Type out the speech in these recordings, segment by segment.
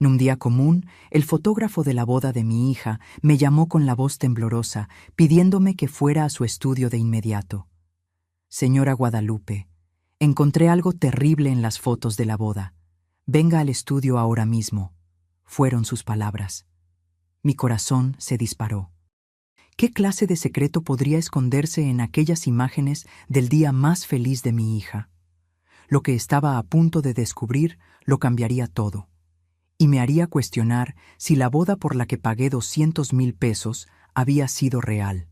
En un día común, el fotógrafo de la boda de mi hija me llamó con la voz temblorosa, pidiéndome que fuera a su estudio de inmediato. Señora Guadalupe, encontré algo terrible en las fotos de la boda. Venga al estudio ahora mismo, fueron sus palabras. Mi corazón se disparó. ¿Qué clase de secreto podría esconderse en aquellas imágenes del día más feliz de mi hija? Lo que estaba a punto de descubrir lo cambiaría todo, y me haría cuestionar si la boda por la que pagué 200,000 pesos había sido real.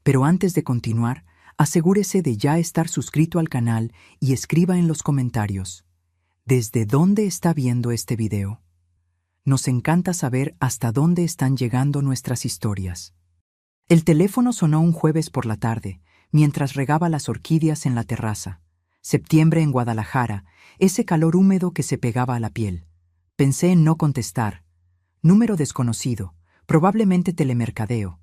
Pero antes de continuar, asegúrese de ya estar suscrito al canal y escriba en los comentarios, ¿desde dónde está viendo este video? Nos encanta saber hasta dónde están llegando nuestras historias. El teléfono sonó un jueves por la tarde, mientras regaba las orquídeas en la terraza. Septiembre en Guadalajara, ese calor húmedo que se pegaba a la piel. Pensé en no contestar. Número desconocido, probablemente telemercadeo.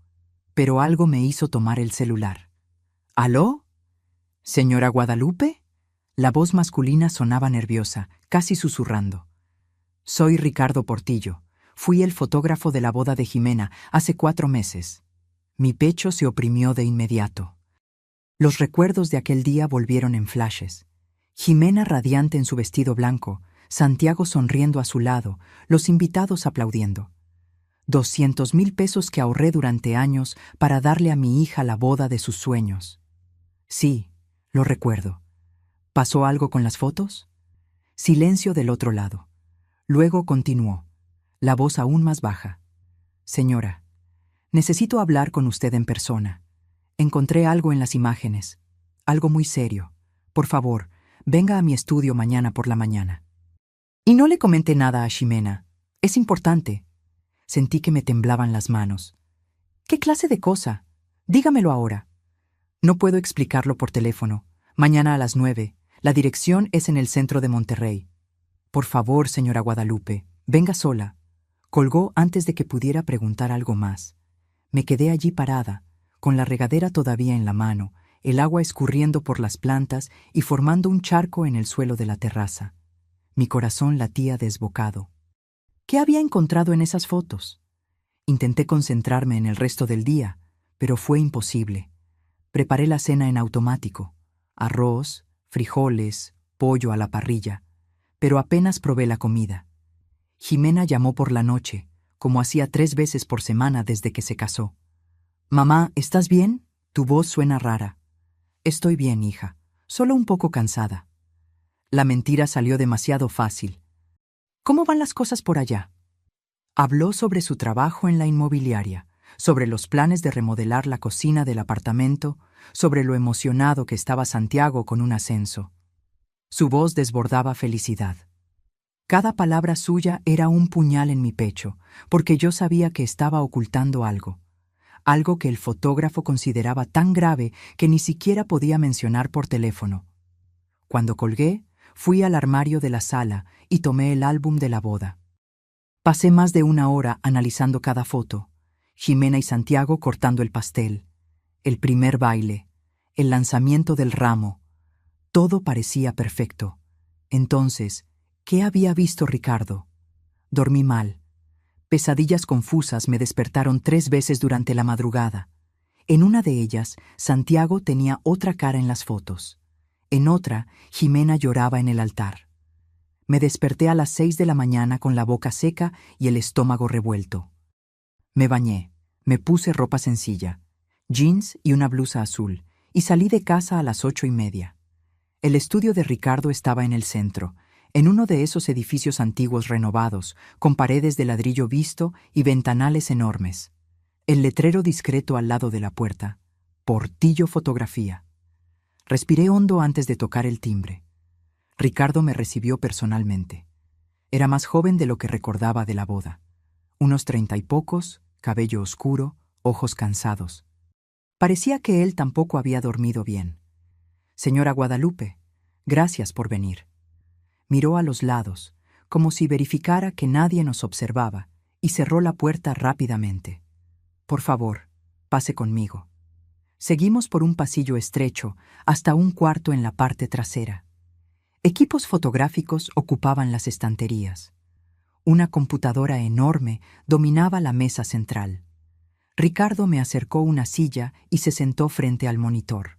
Pero algo me hizo tomar el celular. ¿Aló? ¿Señora Guadalupe? La voz masculina sonaba nerviosa, casi susurrando. Soy Ricardo Portillo. Fui el fotógrafo de la boda de Jimena hace 4 meses. Mi pecho se oprimió de inmediato. Los recuerdos de aquel día volvieron en flashes. Jimena radiante en su vestido blanco, Santiago sonriendo a su lado, los invitados aplaudiendo. 200,000 pesos que ahorré durante años para darle a mi hija la boda de sus sueños. Sí, lo recuerdo. ¿Pasó algo con las fotos? Silencio del otro lado. Luego continuó, la voz aún más baja. Señora, necesito hablar con usted en persona. Encontré algo en las imágenes, algo muy serio. Por favor, venga a mi estudio mañana por la mañana. Y no le comenté nada a Ximena. Es importante. Sentí que me temblaban las manos. ¿Qué clase de cosa? Dígamelo ahora. No puedo explicarlo por teléfono. Mañana a las 9. La dirección es en el centro de Monterrey. Por favor, señora Guadalupe, venga sola. Colgó antes de que pudiera preguntar algo más. Me quedé allí parada, con la regadera todavía en la mano, el agua escurriendo por las plantas y formando un charco en el suelo de la terraza. Mi corazón latía desbocado. ¿Qué había encontrado en esas fotos? Intenté concentrarme en el resto del día, pero fue imposible. Preparé la cena en automático. Arroz, frijoles, pollo a la parrilla, pero apenas probé la comida. Jimena llamó por la noche, como hacía 3 veces por semana desde que se casó. Mamá, ¿estás bien? Tu voz suena rara. Estoy bien, hija, solo un poco cansada. La mentira salió demasiado fácil. ¿Cómo van las cosas por allá? Habló sobre su trabajo en la inmobiliaria, sobre los planes de remodelar la cocina del apartamento, sobre lo emocionado que estaba Santiago con un ascenso. Su voz desbordaba felicidad. Cada palabra suya era un puñal en mi pecho, porque yo sabía que estaba ocultando algo que el fotógrafo consideraba tan grave que ni siquiera podía mencionar por teléfono. Cuando colgué, fui al armario de la sala y tomé el álbum de la boda. Pasé más de 1 hora analizando cada foto, Jimena y Santiago cortando el pastel, el primer baile, el lanzamiento del ramo. Todo parecía perfecto. Entonces, ¿qué había visto Ricardo? Dormí mal. Pesadillas confusas me despertaron 3 veces durante la madrugada. En una de ellas, Santiago tenía otra cara en las fotos. En otra, Jimena lloraba en el altar. Me desperté a las 6 de la mañana con la boca seca y el estómago revuelto. Me bañé, me puse ropa sencilla, jeans y una blusa azul, y salí de casa a las 8:30. El estudio de Ricardo estaba en el centro, en uno de esos edificios antiguos renovados, con paredes de ladrillo visto y ventanales enormes. El letrero discreto al lado de la puerta, Portillo Fotografía. Respiré hondo antes de tocar el timbre. Ricardo me recibió personalmente. Era más joven de lo que recordaba de la boda. Unos 30 y pocos, cabello oscuro, ojos cansados. Parecía que él tampoco había dormido bien. Señora Guadalupe, gracias por venir. Miró a los lados, como si verificara que nadie nos observaba, y cerró la puerta rápidamente. Por favor, pase conmigo. Seguimos por un pasillo estrecho hasta un cuarto en la parte trasera. Equipos fotográficos ocupaban las estanterías. Una computadora enorme dominaba la mesa central. Ricardo me acercó una silla y se sentó frente al monitor.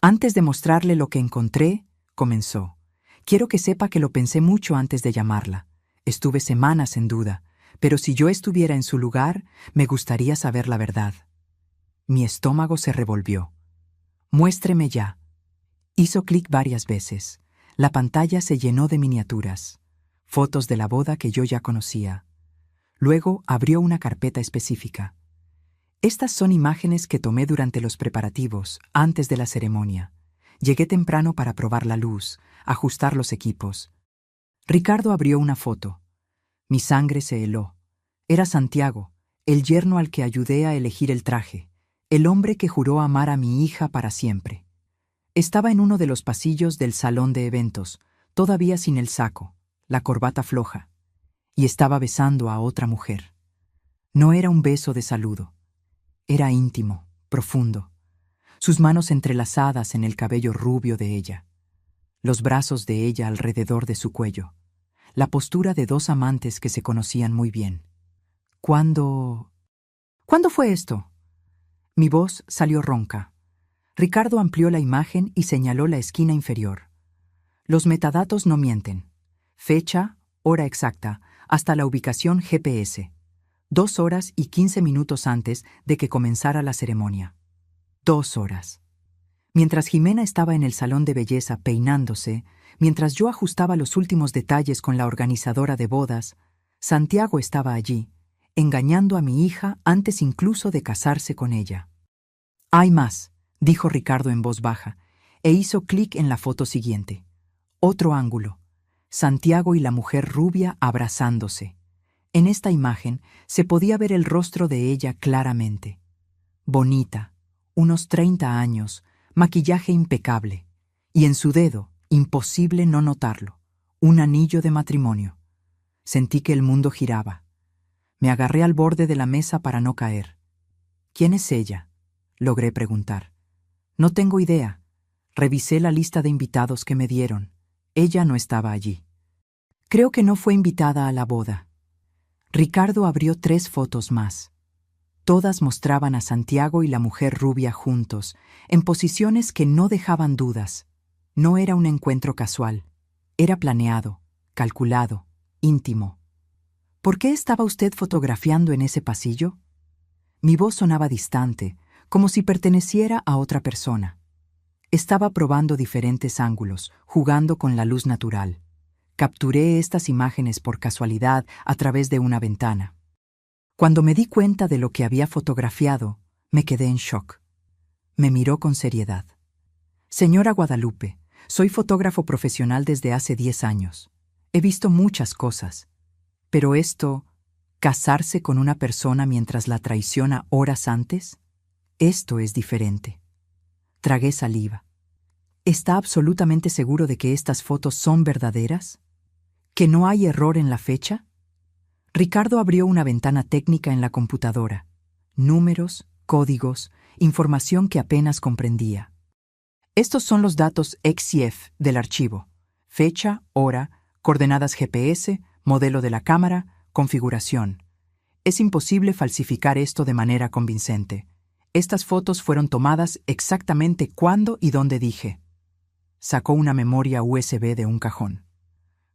Antes de mostrarle lo que encontré, comenzó. Quiero que sepa que lo pensé mucho antes de llamarla. Estuve semanas en duda, pero si yo estuviera en su lugar, me gustaría saber la verdad. Mi estómago se revolvió. Muéstreme ya. Hizo clic varias veces. La pantalla se llenó de miniaturas, fotos de la boda que yo ya conocía. Luego abrió una carpeta específica. Estas son imágenes que tomé durante los preparativos, antes de la ceremonia. Llegué temprano para probar la luz, ajustar los equipos. Ricardo abrió una foto. Mi sangre se heló. Era Santiago, el yerno al que ayudé a elegir el traje, el hombre que juró amar a mi hija para siempre. Estaba en uno de los pasillos del salón de eventos, todavía sin el saco, la corbata floja, y estaba besando a otra mujer. No era un beso de saludo. Era íntimo, profundo. Sus manos entrelazadas en el cabello rubio de ella, los brazos de ella alrededor de su cuello, la postura de dos amantes que se conocían muy bien. ¿Cuándo fue esto? Mi voz salió ronca. Ricardo amplió la imagen y señaló la esquina inferior. Los metadatos no mienten. Fecha, hora exacta, hasta la ubicación GPS. 2 horas y 15 minutos antes de que comenzara la ceremonia. 2 horas. Mientras Jimena estaba en el salón de belleza peinándose, mientras yo ajustaba los últimos detalles con la organizadora de bodas, Santiago estaba allí, engañando a mi hija antes incluso de casarse con ella. «Hay más», dijo Ricardo en voz baja, e hizo clic en la foto siguiente. Otro ángulo. Santiago y la mujer rubia abrazándose. En esta imagen se podía ver el rostro de ella claramente. Bonita, unos 30 años, maquillaje impecable, y en su dedo, imposible no notarlo, un anillo de matrimonio. Sentí que el mundo giraba. Me agarré al borde de la mesa para no caer. «¿Quién es ella?», logré preguntar. «No tengo idea. Revisé la lista de invitados que me dieron. Ella no estaba allí. Creo que no fue invitada a la boda». Ricardo abrió 3 fotos más. Todas mostraban a Santiago y la mujer rubia juntos, en posiciones que no dejaban dudas. No era un encuentro casual. Era planeado, calculado, íntimo. «¿Por qué estaba usted fotografiando en ese pasillo?» Mi voz sonaba distante, como si perteneciera a otra persona. Estaba probando diferentes ángulos, jugando con la luz natural. Capturé estas imágenes por casualidad a través de una ventana. Cuando me di cuenta de lo que había fotografiado, me quedé en shock. Me miró con seriedad. «Señora Guadalupe, soy fotógrafo profesional desde hace 10 años. He visto muchas cosas. Pero esto, casarse con una persona mientras la traiciona horas antes, esto es diferente». Tragué saliva. «¿Está absolutamente seguro de que estas fotos son verdaderas? ¿Que no hay error en la fecha?» Ricardo abrió una ventana técnica en la computadora. Números, códigos, información que apenas comprendía. «Estos son los datos XIF del archivo. Fecha, hora, coordenadas GPS, modelo de la cámara, configuración. Es imposible falsificar esto de manera convincente. Estas fotos fueron tomadas exactamente cuando y dónde dije». Sacó una memoria USB de un cajón.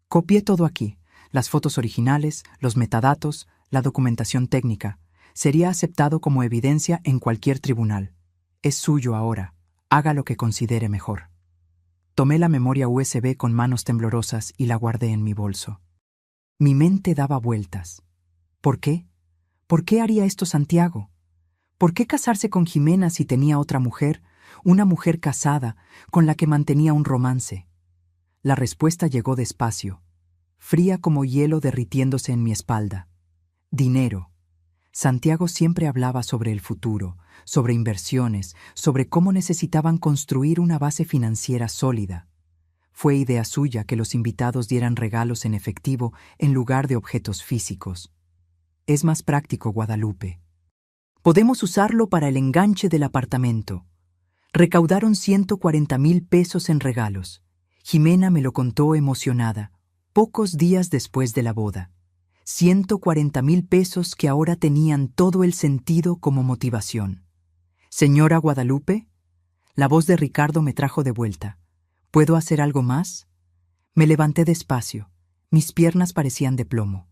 «Copié todo aquí. Las fotos originales, los metadatos, la documentación técnica. Sería aceptado como evidencia en cualquier tribunal. Es suyo ahora. Haga lo que considere mejor». Tomé la memoria USB con manos temblorosas y la guardé en mi bolso. Mi mente daba vueltas. ¿Por qué? ¿Por qué haría esto Santiago? ¿Por qué casarse con Jimena si tenía otra mujer, una mujer casada, con la que mantenía un romance? La respuesta llegó despacio, fría como hielo derritiéndose en mi espalda. Dinero. Santiago siempre hablaba sobre el futuro, sobre inversiones, sobre cómo necesitaban construir una base financiera sólida. Fue idea suya que los invitados dieran regalos en efectivo en lugar de objetos físicos. Es más práctico, Guadalupe. Podemos usarlo para el enganche del apartamento. Recaudaron 140,000 pesos en regalos. Jimena me lo contó emocionada, pocos días después de la boda. 140,000 pesos que ahora tenían todo el sentido como motivación. «Señora Guadalupe», la voz de Ricardo me trajo de vuelta. «¿Puedo hacer algo más?». Me levanté despacio. Mis piernas parecían de plomo.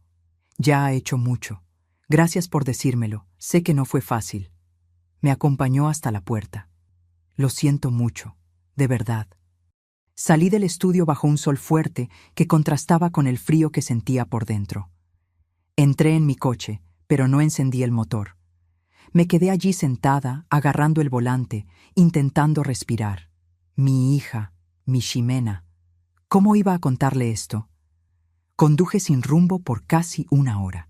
«Ya ha hecho mucho. Gracias por decírmelo. Sé que no fue fácil». Me acompañó hasta la puerta. «Lo siento mucho, de verdad». Salí del estudio bajo un sol fuerte que contrastaba con el frío que sentía por dentro. Entré en mi coche, pero no encendí el motor. Me quedé allí sentada, agarrando el volante, intentando respirar. Mi hija, mi Ximena. ¿Cómo iba a contarle esto? Conduje sin rumbo por casi una hora.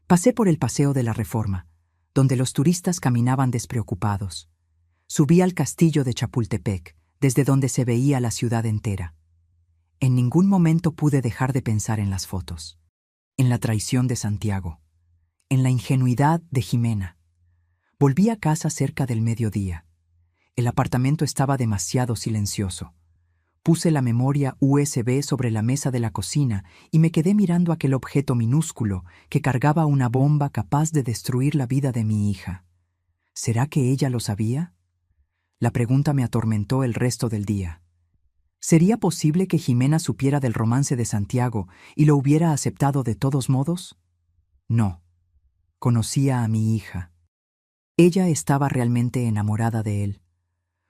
Pasé por el Paseo de la Reforma, donde los turistas caminaban despreocupados. Subí al castillo de Chapultepec, desde donde se veía la ciudad entera. En ningún momento pude dejar de pensar en las fotos, en la traición de Santiago, en la ingenuidad de Ximena. Volví a casa cerca del mediodía. El apartamento estaba demasiado silencioso. Puse la memoria USB sobre la mesa de la cocina y me quedé mirando aquel objeto minúsculo que cargaba una bomba capaz de destruir la vida de mi hija. ¿Será que ella lo sabía? La pregunta me atormentó el resto del día. ¿Sería posible que Ximena supiera del romance de Santiago y lo hubiera aceptado de todos modos? No. Conocía a mi hija. Ella estaba realmente enamorada de él.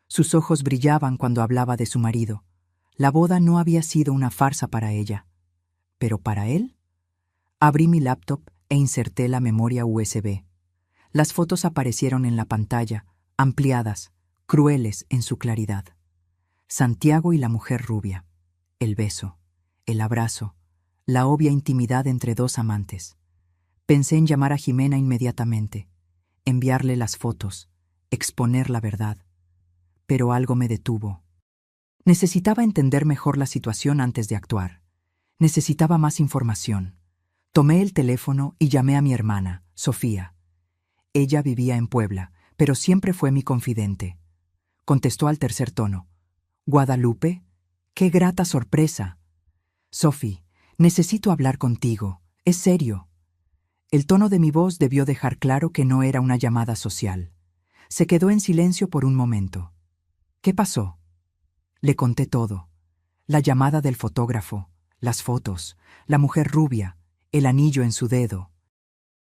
Sus ojos brillaban cuando hablaba de su marido. La boda no había sido una farsa para ella. ¿Pero para él? Abrí mi laptop e inserté la memoria USB. Las fotos aparecieron en la pantalla, ampliadas, crueles en su claridad. Santiago y la mujer rubia. El beso, el abrazo, la obvia intimidad entre dos amantes. Pensé en llamar a Ximena inmediatamente, enviarle las fotos, exponer la verdad. Pero algo me detuvo. Necesitaba entender mejor la situación antes de actuar. Necesitaba más información. Tomé el teléfono y llamé a mi hermana, Sofía. Ella vivía en Puebla, pero siempre fue mi confidente. Contestó al tercer tono. «Guadalupe, qué grata sorpresa». «Sophie, necesito hablar contigo. Es serio». El tono de mi voz debió dejar claro que no era una llamada social. Se quedó en silencio por un momento. «¿Qué pasó?». Le conté todo. La llamada del fotógrafo, las fotos, la mujer rubia, el anillo en su dedo.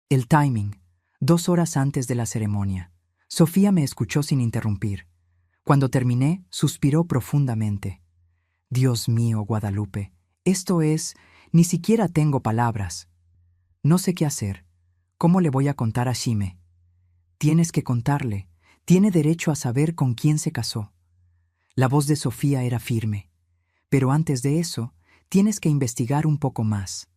El timing, 2 horas antes de la ceremonia. Sofía me escuchó sin interrumpir. Cuando terminé, suspiró profundamente. «Dios mío, Guadalupe, esto es... ni siquiera tengo palabras. No sé qué hacer. ¿Cómo le voy a contar a Xime?». «Tienes que contarle. Tiene derecho a saber con quién se casó». La voz de Sofía era firme. «Pero antes de eso, tienes que investigar un poco más.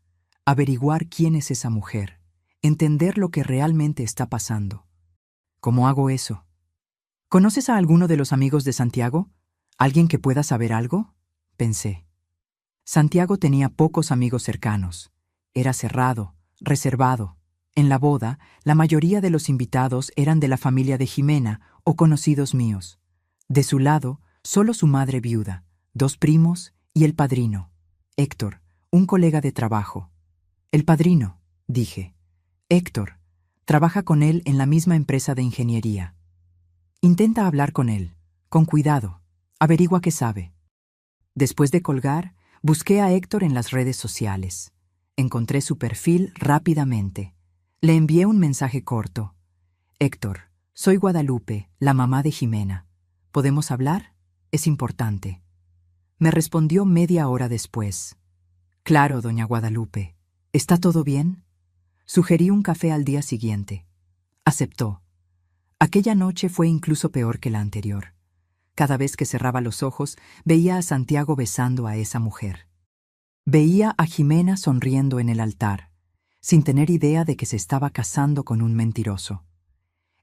Averiguar quién es esa mujer. Entender lo que realmente está pasando». «¿Cómo hago eso?». «¿Conoces a alguno de los amigos de Santiago? ¿Alguien que pueda saber algo?», pensé. Santiago tenía pocos amigos cercanos. Era cerrado, reservado. En la boda, la mayoría de los invitados eran de la familia de Ximena o conocidos míos. De su lado, solo su madre viuda, 2 primos y el padrino, Héctor, un colega de trabajo. «El padrino», dije. «Héctor. Trabaja con él en la misma empresa de ingeniería. Intenta hablar con él, con cuidado. Averigua qué sabe». Después de colgar, busqué a Héctor en las redes sociales. Encontré su perfil rápidamente. Le envié un mensaje corto. «Héctor, soy Guadalupe, la mamá de Ximena. ¿Podemos hablar? Es importante». Me respondió media hora después. «Claro, doña Guadalupe. ¿Está todo bien?». Sugerí un café al día siguiente. Aceptó. Aquella noche fue incluso peor que la anterior. Cada vez que cerraba los ojos, veía a Santiago besando a esa mujer. Veía a Ximena sonriendo en el altar, sin tener idea de que se estaba casando con un mentiroso.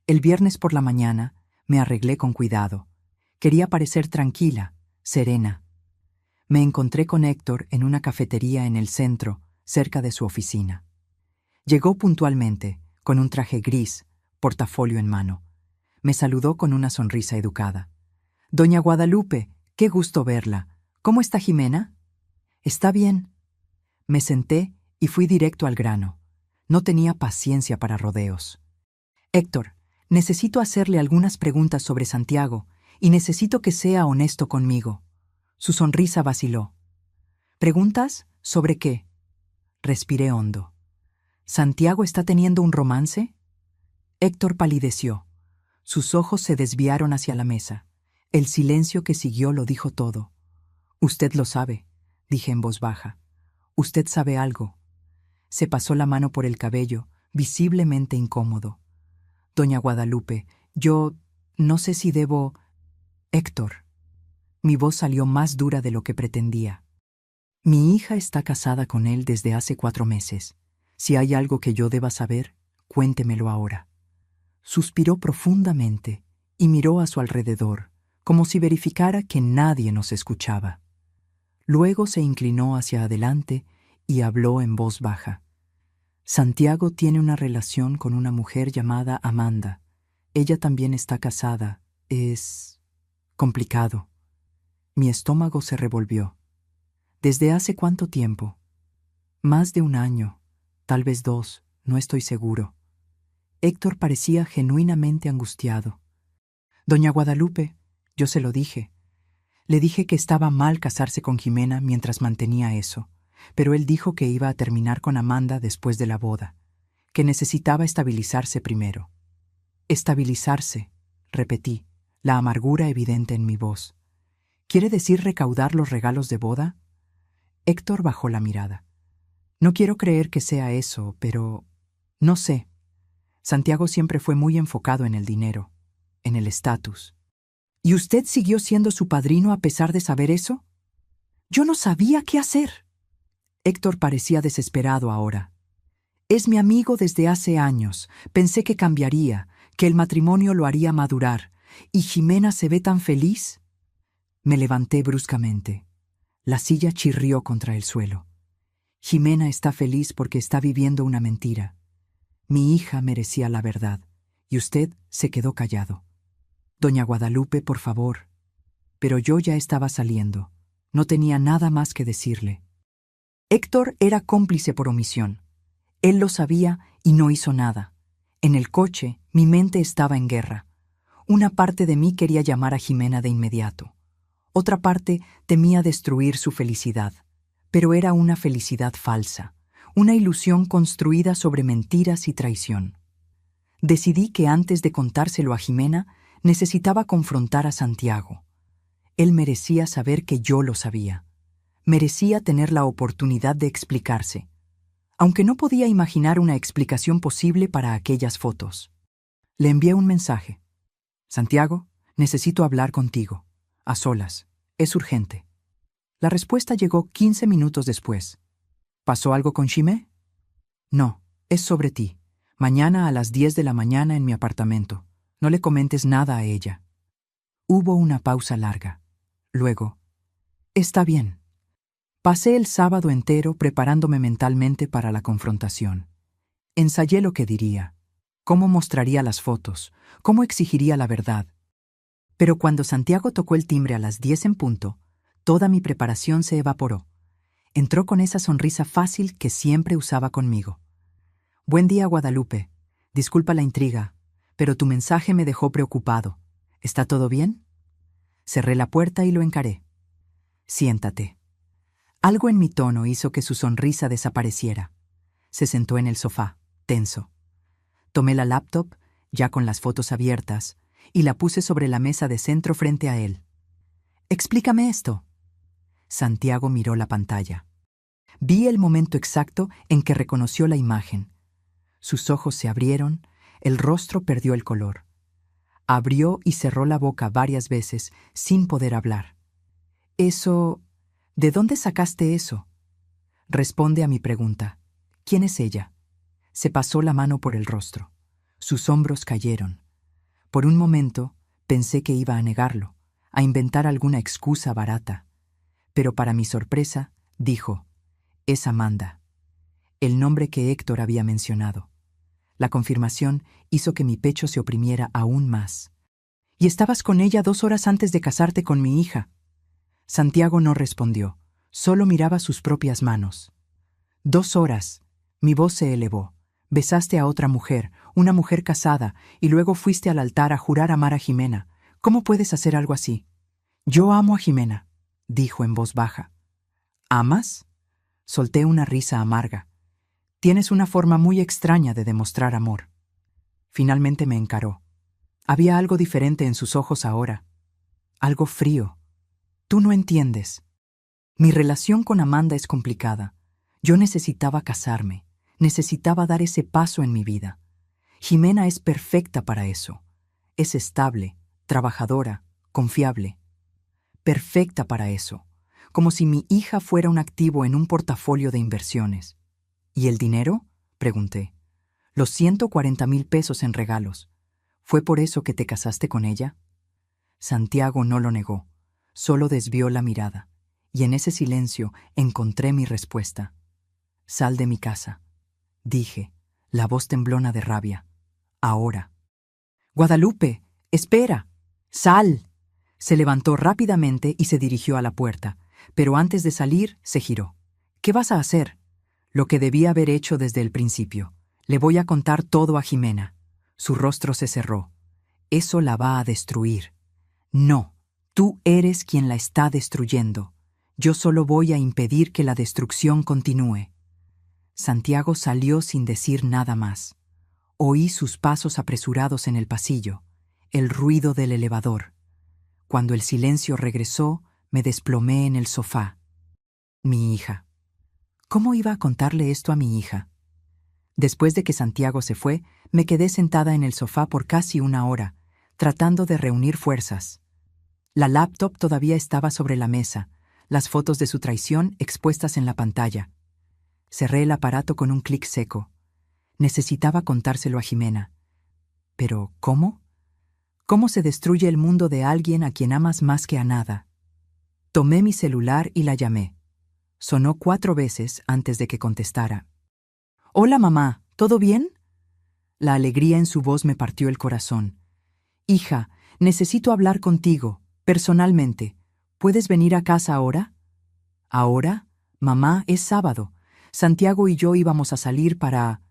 El viernes por la mañana me arreglé con cuidado. Quería parecer tranquila, serena. Me encontré con Héctor en una cafetería en el centro, cerca de su oficina. Llegó puntualmente, con un traje gris, portafolio en mano. Me saludó con una sonrisa educada. «Doña Guadalupe, qué gusto verla. ¿Cómo está Ximena?». «Está bien». Me senté y fui directo al grano. No tenía paciencia para rodeos. Héctor, necesito hacerle algunas preguntas sobre Santiago y necesito que sea honesto conmigo. Su sonrisa vaciló. ¿Preguntas? ¿Sobre qué? Respiré hondo. ¿Santiago está teniendo un romance? Héctor palideció. Sus ojos se desviaron hacia la mesa. El silencio que siguió lo dijo todo. Usted lo sabe, dije en voz baja. Usted sabe algo. Se pasó la mano por el cabello, visiblemente incómodo. Doña Guadalupe, yo no sé si debo... Héctor. Mi voz salió más dura de lo que pretendía. Mi hija está casada con él desde hace 4 meses. Si hay algo que yo deba saber, cuéntemelo ahora. Suspiró profundamente y miró a su alrededor, como si verificara que nadie nos escuchaba. Luego se inclinó hacia adelante y habló en voz baja. Santiago tiene una relación con una mujer llamada Amanda. Ella también está casada. Es complicado. Mi estómago se revolvió. ¿Desde hace cuánto tiempo? Más de 1 año, tal vez 2, no estoy seguro. Héctor parecía genuinamente angustiado. Doña Guadalupe, yo se lo dije. Le dije que estaba mal casarse con Jimena mientras mantenía eso, pero él dijo que iba a terminar con Amanda después de la boda, que necesitaba estabilizarse primero. Estabilizarse, repetí, la amargura evidente en mi voz. ¿Quiere decir recaudar los regalos de boda? Héctor bajó la mirada. No quiero creer que sea eso, pero... no sé. Santiago siempre fue muy enfocado en el dinero, en el estatus. ¿Y usted siguió siendo su padrino a pesar de saber eso? Yo no sabía qué hacer. Héctor parecía desesperado ahora. Es mi amigo desde hace años. Pensé que cambiaría, que el matrimonio lo haría madurar. ¿Y Jimena se ve tan feliz? Me levanté bruscamente. La silla chirrió contra el suelo. Jimena está feliz porque está viviendo una mentira. Mi hija merecía la verdad, y usted se quedó callado. Doña Guadalupe, por favor. Pero yo ya estaba saliendo. No tenía nada más que decirle. Héctor era cómplice por omisión. Él lo sabía y no hizo nada. En el coche, mi mente estaba en guerra. Una parte de mí quería llamar a Jimena de inmediato. Otra parte temía destruir su felicidad. Pero era una felicidad falsa, una ilusión construida sobre mentiras y traición. Decidí que antes de contárselo a Jimena, necesitaba confrontar a Santiago. Él merecía saber que yo lo sabía. Merecía tener la oportunidad de explicarse, aunque no podía imaginar una explicación posible para aquellas fotos. Le envié un mensaje. Santiago, necesito hablar contigo. A solas. Es urgente. La respuesta llegó 15 minutos después. ¿Pasó algo con Ximé? No, es sobre ti. Mañana a las 10 de la mañana en mi apartamento. No le comentes nada a ella. Hubo una pausa larga. Luego, está bien. Pasé el sábado entero preparándome mentalmente para la confrontación. Ensayé lo que diría, cómo mostraría las fotos, cómo exigiría la verdad. Pero cuando Santiago tocó el timbre a las 10 en punto, toda mi preparación se evaporó. Entró con esa sonrisa fácil que siempre usaba conmigo. Buen día, Guadalupe. Disculpa la intriga, pero tu mensaje me dejó preocupado. ¿Está todo bien? Cerré la puerta y lo encaré. Siéntate. Algo en mi tono hizo que su sonrisa desapareciera. Se sentó en el sofá, tenso. Tomé la laptop, ya con las fotos abiertas, y la puse sobre la mesa de centro frente a él. Explícame esto. Santiago miró la pantalla. Vi el momento exacto en que reconoció la imagen. Sus ojos se abrieron, el rostro perdió el color. Abrió y cerró la boca varias veces sin poder hablar. Eso... ¿De dónde sacaste eso? Responde a mi pregunta. ¿Quién es ella? Se pasó la mano por el rostro. Sus hombros cayeron. Por un momento pensé que iba a negarlo, a inventar alguna excusa barata. Pero para mi sorpresa, dijo, es Amanda, el nombre que Héctor había mencionado. La confirmación hizo que mi pecho se oprimiera aún más. ¿Y estabas con ella 2 horas antes de casarte con mi hija? Santiago no respondió, solo miraba sus propias manos. 2 horas, Mi voz se elevó. Besaste a otra mujer, una mujer casada, y luego fuiste al altar a jurar amar a Jimena. ¿Cómo puedes hacer algo así? Yo amo a Jimena, dijo en voz baja. ¿Amas? Solté una risa amarga. Tienes una forma muy extraña de demostrar amor. Finalmente me encaró. Había algo diferente en sus ojos ahora. Algo frío. Tú no entiendes. Mi relación con Amanda es complicada. Yo necesitaba casarme. Necesitaba dar ese paso en mi vida. Jimena es perfecta para eso. Es estable, trabajadora, confiable. Perfecta para eso. Como si mi hija fuera un activo en un portafolio de inversiones. ¿Y el dinero? Pregunté. Los 140,000 pesos en regalos. ¿Fue por eso que te casaste con ella? Santiago no lo negó, solo desvió la mirada, y en ese silencio encontré mi respuesta. Sal de mi casa, dije, la voz temblona de rabia. Ahora. Guadalupe, espera. Sal. Se levantó rápidamente y se dirigió a la puerta, pero antes de salir se giró. ¿Qué vas a hacer? Lo que debía haber hecho desde el principio. Le voy a contar todo a Jimena. Su rostro se cerró. Eso la va a destruir. No, tú eres quien la está destruyendo. Yo solo voy a impedir que la destrucción continúe. Santiago salió sin decir nada más. Oí sus pasos apresurados en el pasillo, el ruido del elevador. Cuando el silencio regresó, me desplomé en el sofá. Mi hija. ¿Cómo iba a contarle esto a mi hija? Después de que Santiago se fue, me quedé sentada en el sofá por casi una hora, tratando de reunir fuerzas. La laptop todavía estaba sobre la mesa, las fotos de su traición expuestas en la pantalla. Cerré el aparato con un clic seco. Necesitaba contárselo a Jimena. ¿Pero cómo? ¿Cómo se destruye el mundo de alguien a quien amas más que a nada? Tomé mi celular y la llamé. Sonó 4 veces antes de que contestara. «Hola, mamá, ¿todo bien?» La alegría en su voz me partió el corazón. «Hija, necesito hablar contigo, personalmente. ¿Puedes venir a casa ahora?» «¿Ahora? Mamá, es sábado. Santiago y yo íbamos a salir para...»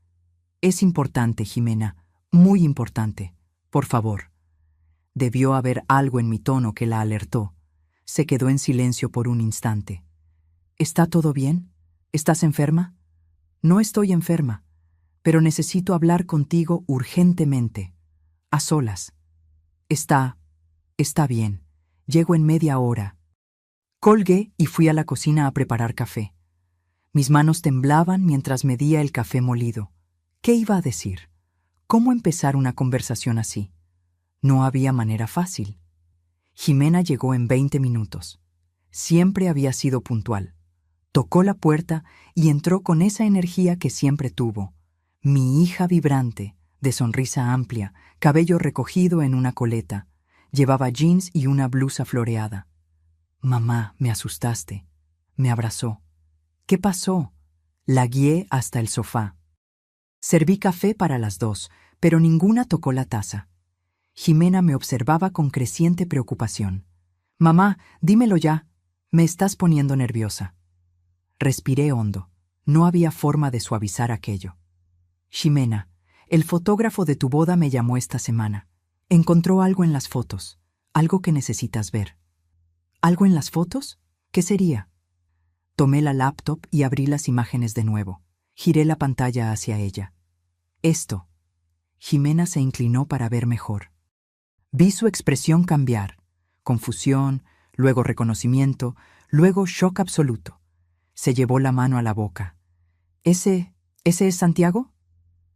«Es importante, Jimena, muy importante. Por favor». Debió haber algo en mi tono que la alertó. Se quedó en silencio por un instante. «¿Está todo bien? ¿Estás enferma?» «No estoy enferma, pero necesito hablar contigo urgentemente. A solas». Está bien. Llego en media hora». Colgué y fui a la cocina a preparar café. Mis manos temblaban mientras medía el café molido. ¿Qué iba a decir? ¿Cómo empezar una conversación así? No había manera fácil. Jimena llegó en 20 minutos. Siempre había sido puntual. Tocó la puerta y entró con esa energía que siempre tuvo. Mi hija vibrante, de sonrisa amplia, cabello recogido en una coleta. Llevaba jeans y una blusa floreada. «Mamá, me asustaste». Me abrazó. «¿Qué pasó?» La guié hasta el sofá. Serví café para las 2, pero ninguna tocó la taza. Jimena me observaba con creciente preocupación. «Mamá, dímelo ya. Me estás poniendo nerviosa». Respiré hondo. No había forma de suavizar aquello. «Jimena, el fotógrafo de tu boda me llamó esta semana. Encontró algo en las fotos, algo que necesitas ver». «¿Algo en las fotos? ¿Qué sería?» Tomé la laptop y abrí las imágenes de nuevo. Giré la pantalla hacia ella. «Esto». Jimena se inclinó para ver mejor. Vi su expresión cambiar. Confusión, luego reconocimiento, luego shock absoluto. Se llevó la mano a la boca. ¿Ese es Santiago?»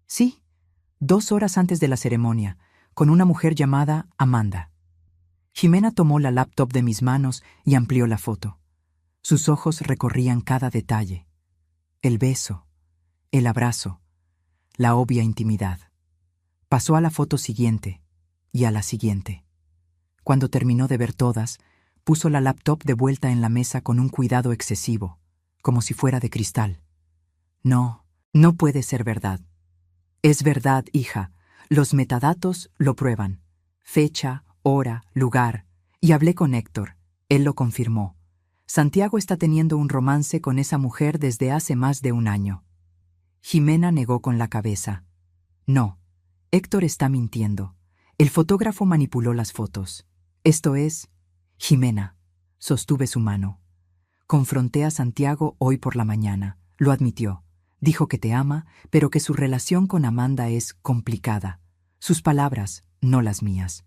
«Sí, 2 horas antes de la ceremonia, con una mujer llamada Amanda». Jimena tomó la laptop de mis manos y amplió la foto. Sus ojos recorrían cada detalle. El beso, el abrazo, la obvia intimidad. Pasó a la foto siguiente y a la siguiente. Cuando terminó de ver todas, puso la laptop de vuelta en la mesa con un cuidado excesivo, como si fuera de cristal. «No, no puede ser verdad». «Es verdad, hija. Los metadatos lo prueban. Fecha, hora, lugar. Y hablé con Héctor. Él lo confirmó. Santiago está teniendo un romance con esa mujer desde hace más de 1 año». Jimena negó con la cabeza. No, Héctor está mintiendo. El fotógrafo manipuló las fotos. Esto es... Jimena. Sostuve su mano. Confronté a Santiago hoy por la mañana. Lo admitió. Dijo que te ama, pero que su relación con Amanda es complicada. Sus palabras, no las mías.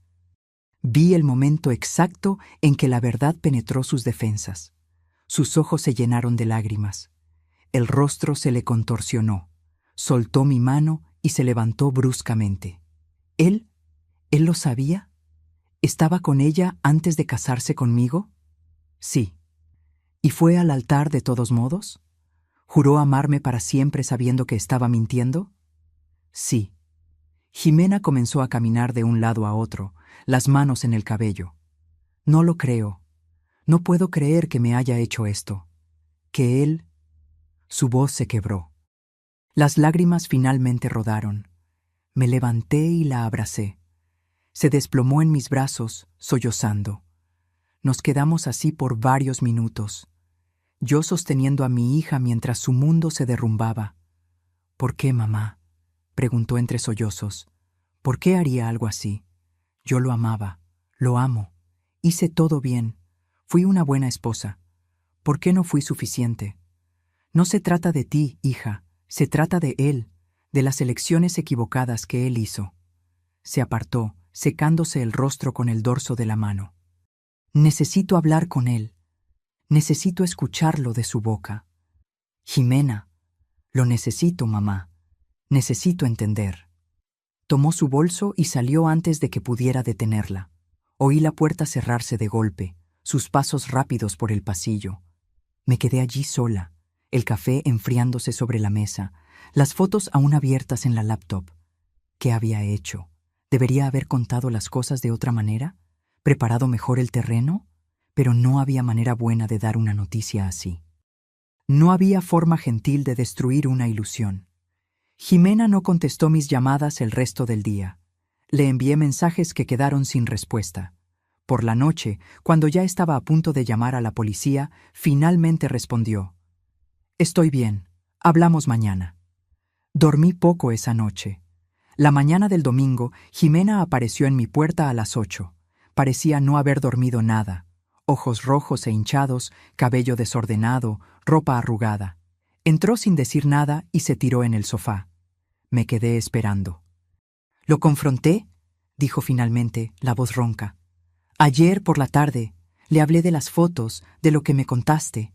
Vi el momento exacto en que la verdad penetró sus defensas. Sus ojos se llenaron de lágrimas. El rostro se le contorsionó. Soltó mi mano y se levantó bruscamente. ¿Él lo sabía? ¿Estaba con ella antes de casarse conmigo? Sí. ¿Y fue al altar de todos modos? ¿Juró amarme para siempre sabiendo que estaba mintiendo? Sí. Jimena comenzó a caminar de un lado a otro, las manos en el cabello. No lo creo. No puedo creer que me haya hecho esto. Que él... Su voz se quebró. Las lágrimas finalmente rodaron. Me levanté y la abracé. Se desplomó en mis brazos, sollozando. Nos quedamos así por varios minutos, yo sosteniendo a mi hija mientras su mundo se derrumbaba. ¿Por qué, mamá?, preguntó entre sollozos. ¿Por qué haría algo así? Yo lo amaba, lo amo. Hice todo bien. Fui una buena esposa. ¿Por qué no fui suficiente? No se trata de ti, hija, se trata de él, de las elecciones equivocadas que él hizo. Se apartó, secándose el rostro con el dorso de la mano. Necesito hablar con él. Necesito escucharlo de su boca. Jimena, lo necesito, mamá. Necesito entender. Tomó su bolso y salió antes de que pudiera detenerla. Oí la puerta cerrarse de golpe, sus pasos rápidos por el pasillo. Me quedé allí sola, el café enfriándose sobre la mesa, las fotos aún abiertas en la laptop. ¿Qué había hecho? ¿Debería haber contado las cosas de otra manera? ¿Preparado mejor el terreno? Pero no había manera buena de dar una noticia así. No había forma gentil de destruir una ilusión. Jimena no contestó mis llamadas el resto del día. Le envié mensajes que quedaron sin respuesta. Por la noche, cuando ya estaba a punto de llamar a la policía, finalmente respondió: «Estoy bien, hablamos mañana». Dormí poco esa noche. La mañana del domingo, Jimena apareció en mi puerta a las 8. Parecía no haber dormido nada. Ojos rojos e hinchados, cabello desordenado, ropa arrugada. Entró sin decir nada y se tiró en el sofá. Me quedé esperando. «Lo confronté», dijo finalmente, la voz ronca. «Ayer por la tarde le hablé de las fotos, de lo que me contaste.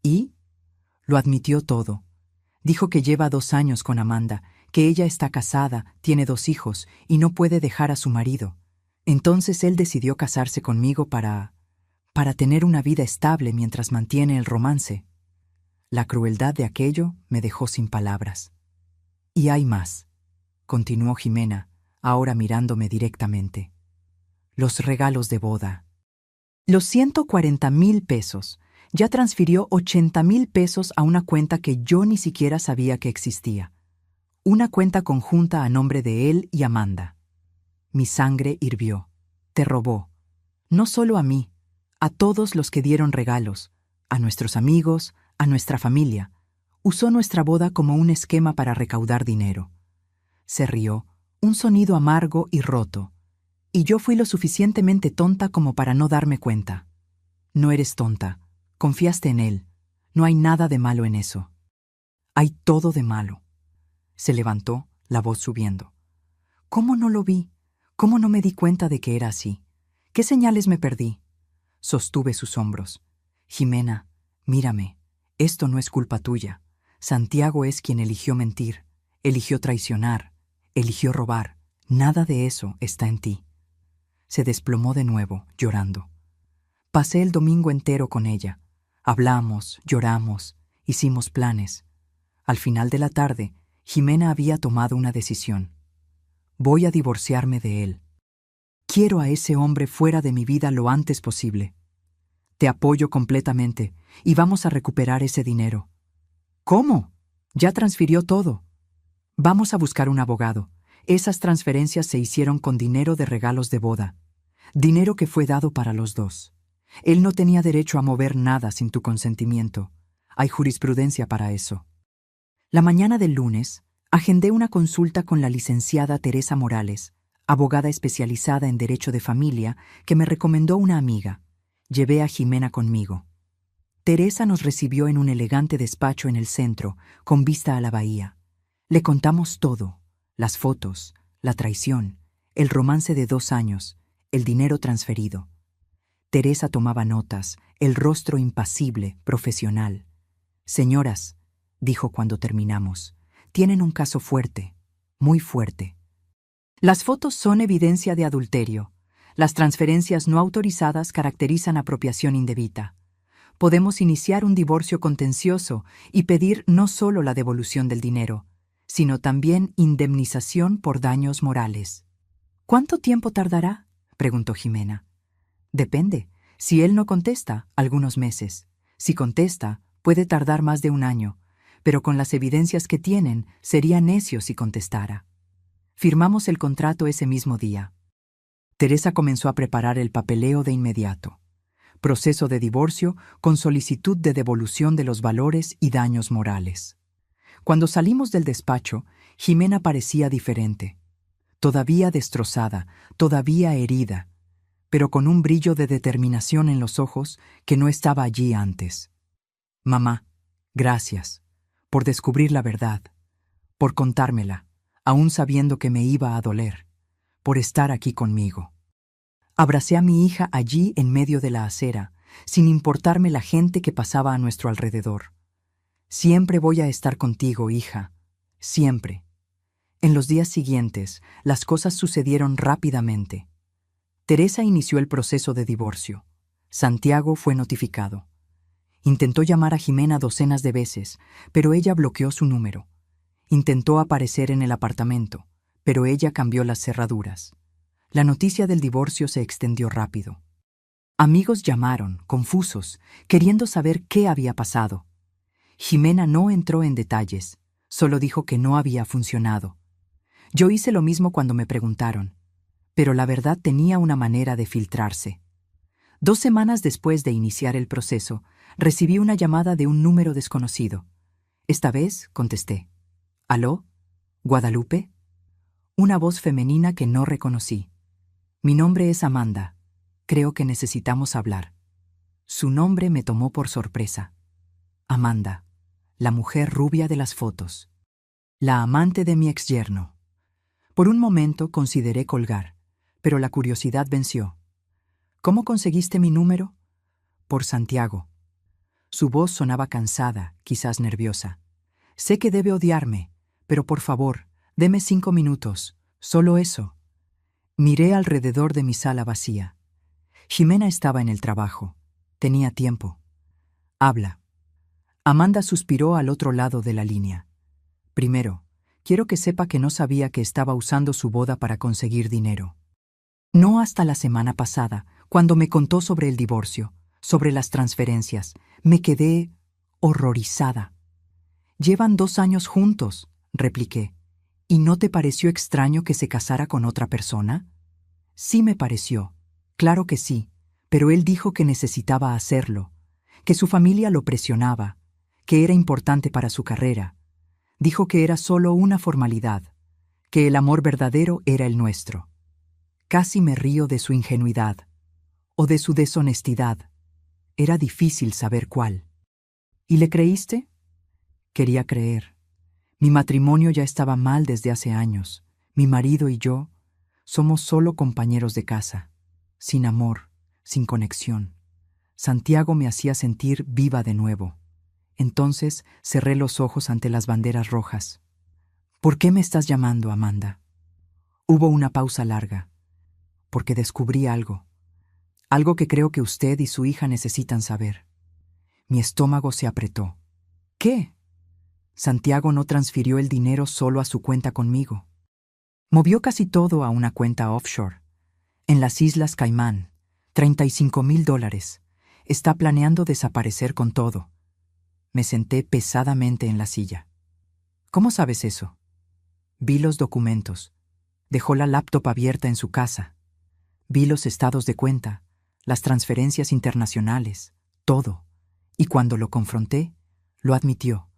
¿Y?» Lo admitió todo. Dijo que lleva 2 años con Amanda, que ella está casada, tiene 2 hijos y no puede dejar a su marido. Entonces él decidió casarse conmigo para tener una vida estable mientras mantiene el romance. La crueldad de aquello me dejó sin palabras. «Y hay más», continuó Jimena, ahora mirándome directamente. «Los regalos de boda. Los 140,000 pesos. Ya transfirió 80,000 pesos a una cuenta que yo ni siquiera sabía que existía. Una cuenta conjunta a nombre de él y Amanda. Mi sangre hirvió. Te robó. No solo a mí, a todos los que dieron regalos, a nuestros amigos, a nuestra familia. Usó nuestra boda como un esquema para recaudar dinero». Se rió, un sonido amargo y roto. Y yo fui lo suficientemente tonta como para no darme cuenta. «No eres tonta. Confiaste en él. No hay nada de malo en eso». «Hay todo de malo». Se levantó, la voz subiendo. «¿Cómo no lo vi? ¿Cómo no me di cuenta de que era así? ¿Qué señales me perdí?» Sostuve sus hombros. «Jimena, mírame. Esto no es culpa tuya. Santiago es quien eligió mentir, eligió traicionar, eligió robar. Nada de eso está en ti». Se desplomó de nuevo, llorando. Pasé el domingo entero con ella. Hablamos, lloramos, hicimos planes. Al final de la tarde, Jimena había tomado una decisión. «Voy a divorciarme de él. Quiero a ese hombre fuera de mi vida lo antes posible. Te apoyo completamente y vamos a recuperar ese dinero». «¿Cómo? Ya transfirió todo». «Vamos a buscar un abogado. Esas transferencias se hicieron con dinero de regalos de boda. Dinero que fue dado para los dos. Él no tenía derecho a mover nada sin tu consentimiento. Hay jurisprudencia para eso». La mañana del lunes, agendé una consulta con la licenciada Teresa Morales, abogada especializada en Derecho de Familia, que me recomendó una amiga. Llevé a Jimena conmigo. Teresa nos recibió en un elegante despacho en el centro, con vista a la bahía. Le contamos todo: las fotos, la traición, el romance de 2 años, el dinero transferido. Teresa tomaba notas, el rostro impasible, profesional. «Señoras», dijo cuando terminamos, «tienen un caso fuerte, muy fuerte. Las fotos son evidencia de adulterio. Las transferencias no autorizadas caracterizan apropiación indebida. Podemos iniciar un divorcio contencioso y pedir no solo la devolución del dinero, sino también indemnización por daños morales». «¿Cuánto tiempo tardará?», preguntó Jimena. «Depende. Si él no contesta, algunos meses. Si contesta, puede tardar más de 1 año, pero con las evidencias que tienen, sería necio si contestara». Firmamos el contrato ese mismo día. Teresa comenzó a preparar el papeleo de inmediato. Proceso de divorcio con solicitud de devolución de los valores y daños morales. Cuando salimos del despacho, Jimena parecía diferente. Todavía destrozada, todavía herida, pero con un brillo de determinación en los ojos que no estaba allí antes. «Mamá, gracias por descubrir la verdad, por contármela, aún sabiendo que me iba a doler, por estar aquí conmigo». Abracé a mi hija allí en medio de la acera, sin importarme la gente que pasaba a nuestro alrededor. «Siempre voy a estar contigo, hija, siempre». En los días siguientes, las cosas sucedieron rápidamente. Teresa inició el proceso de divorcio. Santiago fue notificado. Intentó llamar a Jimena docenas de veces, pero ella bloqueó su número. Intentó aparecer en el apartamento, pero ella cambió las cerraduras. La noticia del divorcio se extendió rápido. Amigos llamaron, confusos, queriendo saber qué había pasado. Jimena no entró en detalles, solo dijo que no había funcionado. Yo hice lo mismo cuando me preguntaron, pero la verdad tenía una manera de filtrarse. 2 semanas después de iniciar el proceso, recibí una llamada de un número desconocido. Esta vez contesté. «¿Aló? ¿Guadalupe?». Una voz femenina que no reconocí. «Mi nombre es Amanda. Creo que necesitamos hablar». Su nombre me tomó por sorpresa. Amanda, la mujer rubia de las fotos. La amante de mi exyerno. Por un momento consideré colgar, pero la curiosidad venció. «¿Cómo conseguiste mi número?». «Por Santiago». Su voz sonaba cansada, quizás nerviosa. «Sé que debe odiarme, pero por favor, deme 5 minutos, solo eso». Miré alrededor de mi sala vacía. Jimena estaba en el trabajo. Tenía tiempo. «Habla». Amanda suspiró al otro lado de la línea. «Primero, quiero que sepa que no sabía que estaba usando su boda para conseguir dinero. No hasta la semana pasada, cuando me contó sobre el divorcio, sobre las transferencias, me quedé horrorizada». «Llevan 2 años juntos», repliqué. «¿Y no te pareció extraño que se casara con otra persona?». «Sí me pareció, claro que sí, pero él dijo que necesitaba hacerlo, que su familia lo presionaba, que era importante para su carrera. Dijo que era solo una formalidad, que el amor verdadero era el nuestro». Casi me río de su ingenuidad, o de su deshonestidad. Era difícil saber cuál. «¿Y le creíste?». Quería creer. Mi matrimonio ya estaba mal desde hace años. Mi marido y yo somos solo compañeros de casa, sin amor, sin conexión. Santiago me hacía sentir viva de nuevo. Entonces cerré los ojos ante las banderas rojas. «¿Por qué me estás llamando, Amanda?». Hubo una pausa larga. «Porque descubrí algo. Algo que creo que usted y su hija necesitan saber». Mi estómago se apretó. «¿Qué?». «Santiago no transfirió el dinero solo a su cuenta conmigo. Movió casi todo a una cuenta offshore, en las Islas Caimán, $35,000. Está planeando desaparecer con todo». Me senté pesadamente en la silla. «¿Cómo sabes eso?». «Vi los documentos. Dejó la laptop abierta en su casa. Vi los estados de cuenta, las transferencias internacionales, todo. Y cuando lo confronté, lo admitió.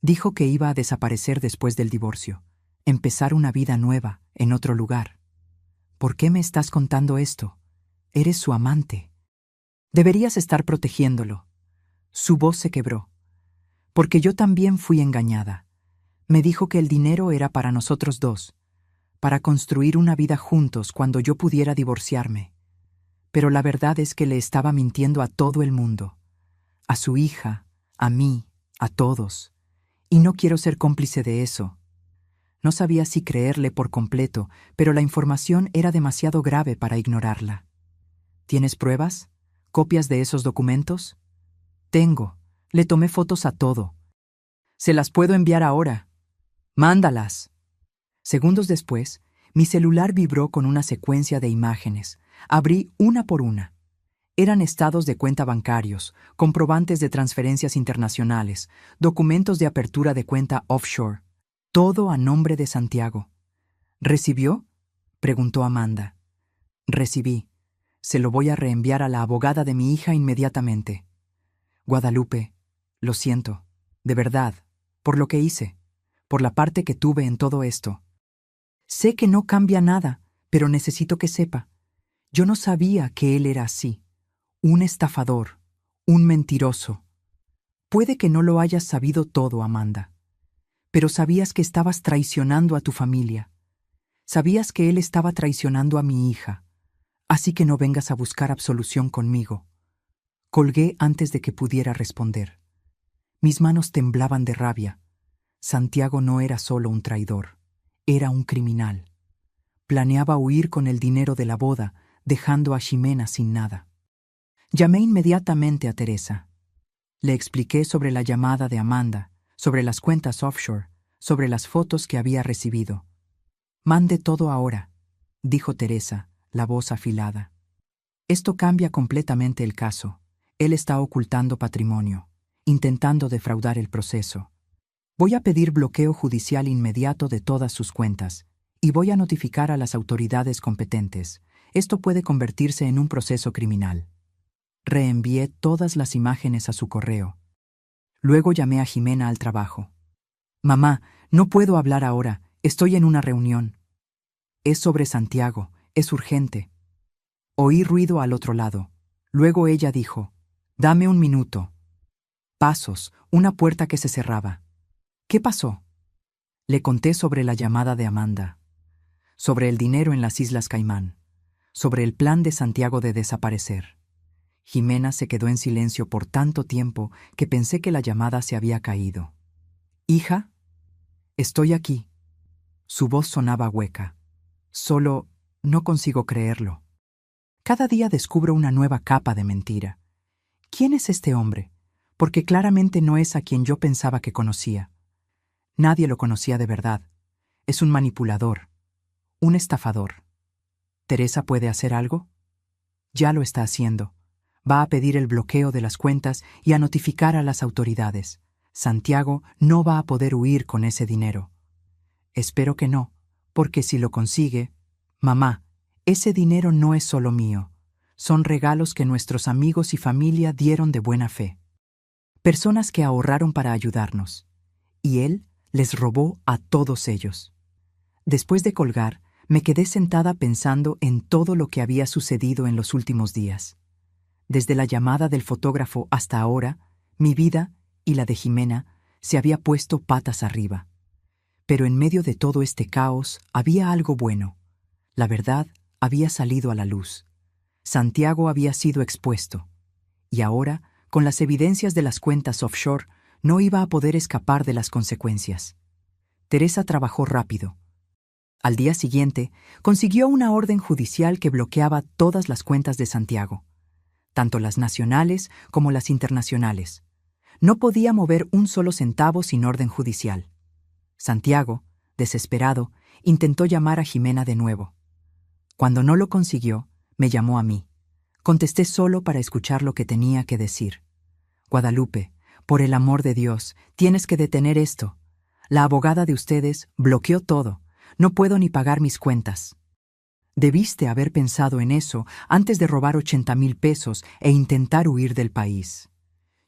Dijo que iba a desaparecer después del divorcio, empezar una vida nueva, en otro lugar. ¿Por qué me estás contando esto? Eres su amante. Deberías estar protegiéndolo. Su voz se quebró. Porque yo también fui engañada. Me dijo que el dinero era para nosotros dos, para construir una vida juntos cuando yo pudiera divorciarme. Pero la verdad es que le estaba mintiendo a todo el mundo. A su hija, a mí, a todos. Y no quiero ser cómplice de eso. No sabía si creerle por completo, pero la información era demasiado grave para ignorarla. ¿Tienes pruebas? ¿Copias de esos documentos? Tengo. Le tomé fotos a todo. Se las puedo enviar ahora. Mándalas. Segundos después, mi celular vibró con una secuencia de imágenes. Abrí una por una. Eran estados de cuenta bancarios, comprobantes de transferencias internacionales, documentos de apertura de cuenta offshore. Todo a nombre de Santiago. ¿Recibió? Preguntó Amanda. Recibí. Se lo voy a reenviar a la abogada de mi hija inmediatamente. Guadalupe, lo siento, de verdad, por lo que hice, por la parte que tuve en todo esto. Sé que no cambia nada, pero necesito que sepa. Yo no sabía que él era así. Un estafador, un mentiroso. Puede que no lo hayas sabido todo, Amanda, pero sabías que estabas traicionando a tu familia. Sabías que él estaba traicionando a mi hija, así que no vengas a buscar absolución conmigo. Colgué antes de que pudiera responder. Mis manos temblaban de rabia. Santiago no era solo un traidor, era un criminal. Planeaba huir con el dinero de la boda, dejando a Ximena sin nada. Llamé inmediatamente a Teresa. Le expliqué sobre la llamada de Amanda, sobre las cuentas offshore, sobre las fotos que había recibido. «Mande todo ahora», dijo Teresa, la voz afilada. «Esto cambia completamente el caso. Él está ocultando patrimonio, intentando defraudar el proceso. Voy a pedir bloqueo judicial inmediato de todas sus cuentas y voy a notificar a las autoridades competentes. Esto puede convertirse en un proceso criminal». Reenvié todas las imágenes a su correo. Luego llamé a Ximena al trabajo. «Mamá, no puedo hablar ahora, estoy en una reunión. Es sobre Santiago, es urgente». Oí ruido al otro lado. Luego ella dijo, «Dame un minuto». Pasos, una puerta que se cerraba. «¿Qué pasó?» Le conté sobre la llamada de Amanda, sobre el dinero en las Islas Caimán, sobre el plan de Santiago de desaparecer. Ximena se quedó en silencio por tanto tiempo que pensé que la llamada se había caído. «Hija, estoy aquí». Su voz sonaba hueca. Solo no consigo creerlo. Cada día descubro una nueva capa de mentira. ¿Quién es este hombre? Porque claramente no es a quien yo pensaba que conocía. Nadie lo conocía de verdad. Es un manipulador, un estafador. ¿Teresa puede hacer algo? Ya lo está haciendo. Va a pedir el bloqueo de las cuentas y a notificar a las autoridades. Santiago no va a poder huir con ese dinero. Espero que no, porque si lo consigue... Mamá, ese dinero no es solo mío. Son regalos que nuestros amigos y familia dieron de buena fe. Personas que ahorraron para ayudarnos. Y él les robó a todos ellos. Después de colgar, me quedé sentada pensando en todo lo que había sucedido en los últimos días. Desde la llamada del fotógrafo hasta ahora, mi vida y la de Ximena se había puesto patas arriba. Pero en medio de todo este caos había algo bueno. La verdad había salido a la luz. Santiago había sido expuesto. Y ahora, con las evidencias de las cuentas offshore, no iba a poder escapar de las consecuencias. Teresa trabajó rápido. Al día siguiente, consiguió una orden judicial que bloqueaba todas las cuentas de Santiago, tanto las nacionales como las internacionales. No podía mover un solo centavo sin orden judicial. Santiago, desesperado, intentó llamar a Ximena de nuevo. Cuando no lo consiguió, me llamó a mí. Contesté solo para escuchar lo que tenía que decir. «Guadalupe, por el amor de Dios, tienes que detener esto. La abogada de ustedes bloqueó todo. No puedo ni pagar mis cuentas». Debiste haber pensado en eso antes de robar 80,000 pesos e intentar huir del país.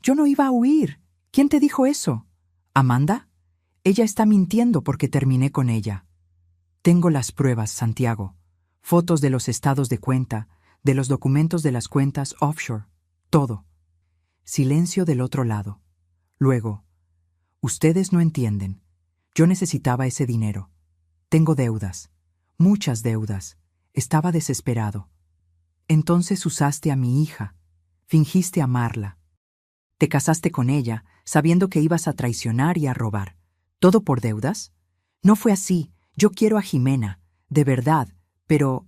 Yo no iba a huir. ¿Quién te dijo eso? ¿Amanda? Ella está mintiendo porque terminé con ella. Tengo las pruebas, Santiago. Fotos de los estados de cuenta, de los documentos de las cuentas offshore. Todo. Silencio del otro lado. Luego, ustedes no entienden. Yo necesitaba ese dinero. Tengo deudas. Muchas deudas. Estaba desesperado. Entonces usaste a mi hija. Fingiste amarla. Te casaste con ella, sabiendo que ibas a traicionar y a robar. ¿Todo por deudas? No fue así. Yo quiero a Jimena, de verdad. ¿Pero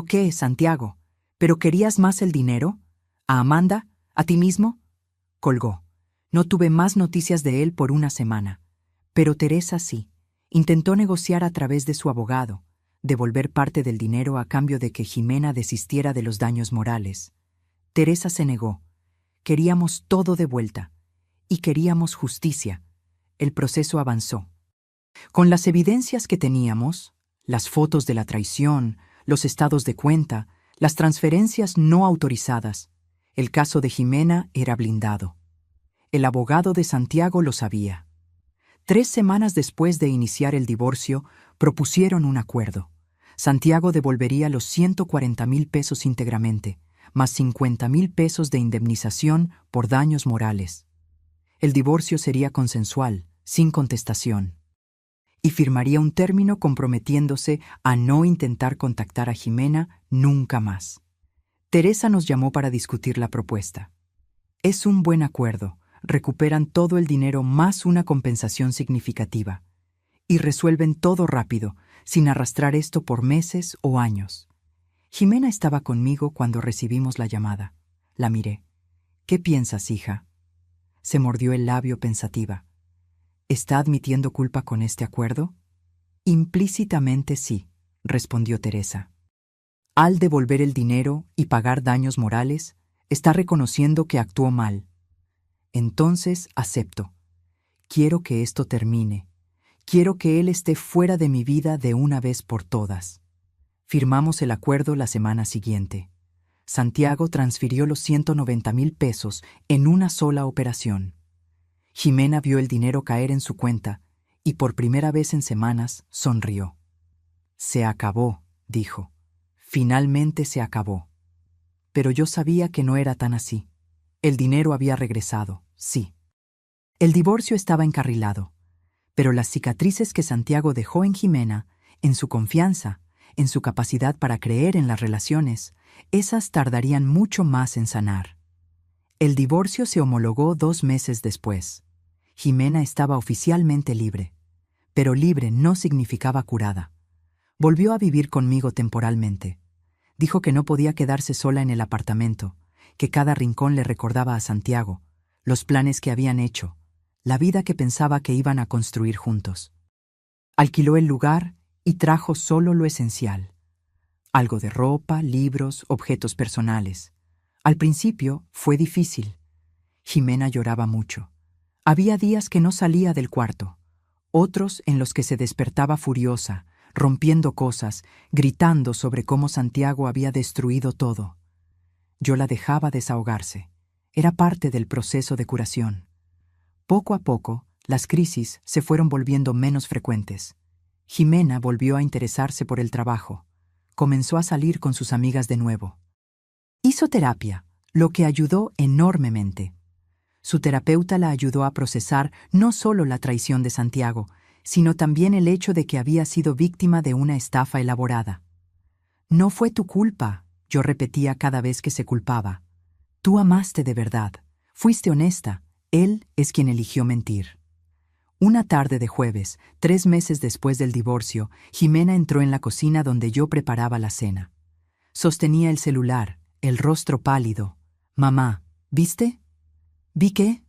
qué, Santiago? ¿Pero querías más el dinero? ¿A Amanda? ¿A ti mismo? Colgó. No tuve más noticias de él por una semana. Pero Teresa sí. Intentó negociar a través de su abogado, devolver parte del dinero a cambio de que Jimena desistiera de los daños morales. Teresa se negó. Queríamos todo de vuelta. Y queríamos justicia. El proceso avanzó. Con las evidencias que teníamos, las fotos de la traición, los estados de cuenta, las transferencias no autorizadas, el caso de Jimena era blindado. El abogado de Santiago lo sabía. 3 semanas después de iniciar el divorcio, propusieron un acuerdo. Santiago devolvería los 140,000 pesos íntegramente, más 50,000 pesos de indemnización por daños morales. El divorcio sería consensual, sin contestación. Y firmaría un término comprometiéndose a no intentar contactar a Jimena nunca más. Teresa nos llamó para discutir la propuesta. Es un buen acuerdo. Recuperan todo el dinero más una compensación significativa. Y resuelven todo rápido, sin arrastrar esto por meses o años. Jimena estaba conmigo cuando recibimos la llamada. La miré. ¿Qué piensas, hija? Se mordió el labio pensativa. ¿Está admitiendo culpa con este acuerdo? Implícitamente sí, respondió Teresa. Al devolver el dinero y pagar daños morales, está reconociendo que actuó mal. Entonces acepto. Quiero que esto termine. Quiero que él esté fuera de mi vida de una vez por todas. Firmamos el acuerdo la semana siguiente. Santiago transfirió los 190,000 pesos en una sola operación. Jimena vio el dinero caer en su cuenta y por primera vez en semanas sonrió. Se acabó, dijo. Finalmente se acabó. Pero yo sabía que no era tan así. El dinero había regresado, sí. El divorcio estaba encarrilado, pero las cicatrices que Santiago dejó en Jimena, en su confianza, en su capacidad para creer en las relaciones, esas tardarían mucho más en sanar. El divorcio se homologó 2 meses después. Jimena estaba oficialmente libre, pero libre no significaba curada. Volvió a vivir conmigo temporalmente. Dijo que no podía quedarse sola en el apartamento, que cada rincón le recordaba a Santiago, los planes que habían hecho, la vida que pensaba que iban a construir juntos. Alquiló el lugar y trajo solo lo esencial. Algo de ropa, libros, objetos personales. Al principio fue difícil. Jimena lloraba mucho. Había días que no salía del cuarto, otros en los que se despertaba furiosa, rompiendo cosas, gritando sobre cómo Santiago había destruido todo. Yo la dejaba desahogarse. Era parte del proceso de curación. Poco a poco, las crisis se fueron volviendo menos frecuentes. Jimena volvió a interesarse por el trabajo. Comenzó a salir con sus amigas de nuevo. Hizo terapia, lo que ayudó enormemente. Su terapeuta la ayudó a procesar no solo la traición de Santiago, sino también el hecho de que había sido víctima de una estafa elaborada. No fue tu culpa, yo repetía cada vez que se culpaba. Tú amaste de verdad, fuiste honesta, él es quien eligió mentir. Una tarde de jueves, 3 meses después del divorcio, Jimena entró en la cocina donde yo preparaba la cena. Sostenía el celular, el rostro pálido. Mamá, ¿viste? ¿Vi qué?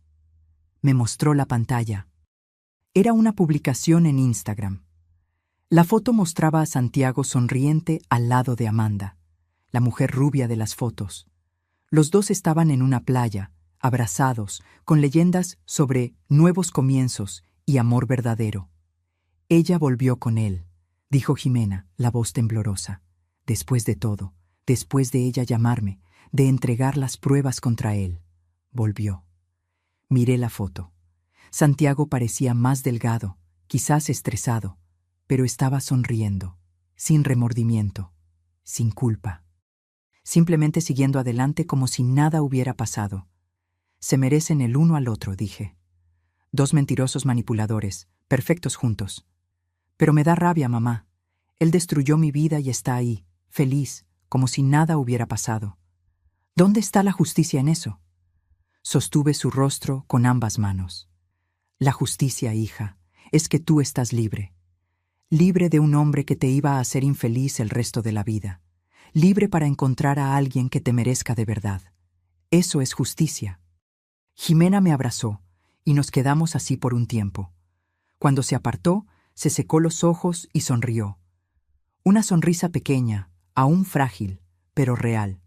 Me mostró la pantalla. Era una publicación en Instagram. La foto mostraba a Santiago sonriente al lado de Amanda, la mujer rubia de las fotos. Los dos estaban en una playa, abrazados, con leyendas sobre nuevos comienzos y amor verdadero. Ella volvió con él, dijo Jimena, la voz temblorosa. Después de todo, después de ella llamarme, de entregar las pruebas contra él, volvió. Miré la foto. Santiago parecía más delgado, quizás estresado, pero estaba sonriendo, sin remordimiento, sin culpa, simplemente siguiendo adelante como si nada hubiera pasado. Se merecen el uno al otro, dije. Dos mentirosos manipuladores, perfectos juntos. Pero me da rabia, mamá. Él destruyó mi vida y está ahí, feliz, como si nada hubiera pasado. ¿Dónde está la justicia en eso? Sostuve su rostro con ambas manos. La justicia, hija, es que tú estás libre. Libre de un hombre que te iba a hacer infeliz el resto de la vida. Libre para encontrar a alguien que te merezca de verdad. Eso es justicia. Jimena me abrazó, y nos quedamos así por un tiempo. Cuando se apartó, se secó los ojos y sonrió. Una sonrisa pequeña, aún frágil, pero real.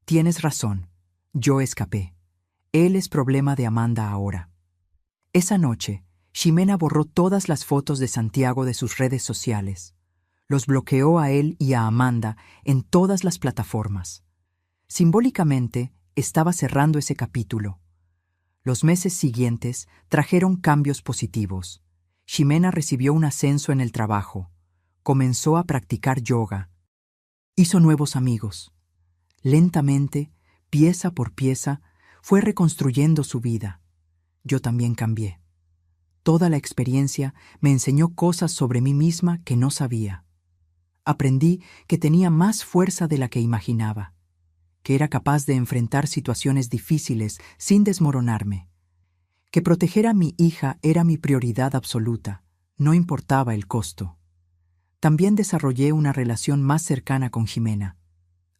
Tienes razón, yo escapé. Él es problema de Amanda ahora. Esa noche, Ximena borró todas las fotos de Santiago de sus redes sociales. Los bloqueó a él y a Amanda en todas las plataformas. Simbólicamente, estaba cerrando ese capítulo. Los meses siguientes trajeron cambios positivos. Ximena recibió un ascenso en el trabajo. Comenzó a practicar yoga. Hizo nuevos amigos. Lentamente, pieza por pieza, fue reconstruyendo su vida. Yo también cambié. Toda la experiencia me enseñó cosas sobre mí misma que no sabía. Aprendí que tenía más fuerza de la que imaginaba, que era capaz de enfrentar situaciones difíciles sin desmoronarme, que proteger a mi hija era mi prioridad absoluta, no importaba el costo. También desarrollé una relación más cercana con Ximena.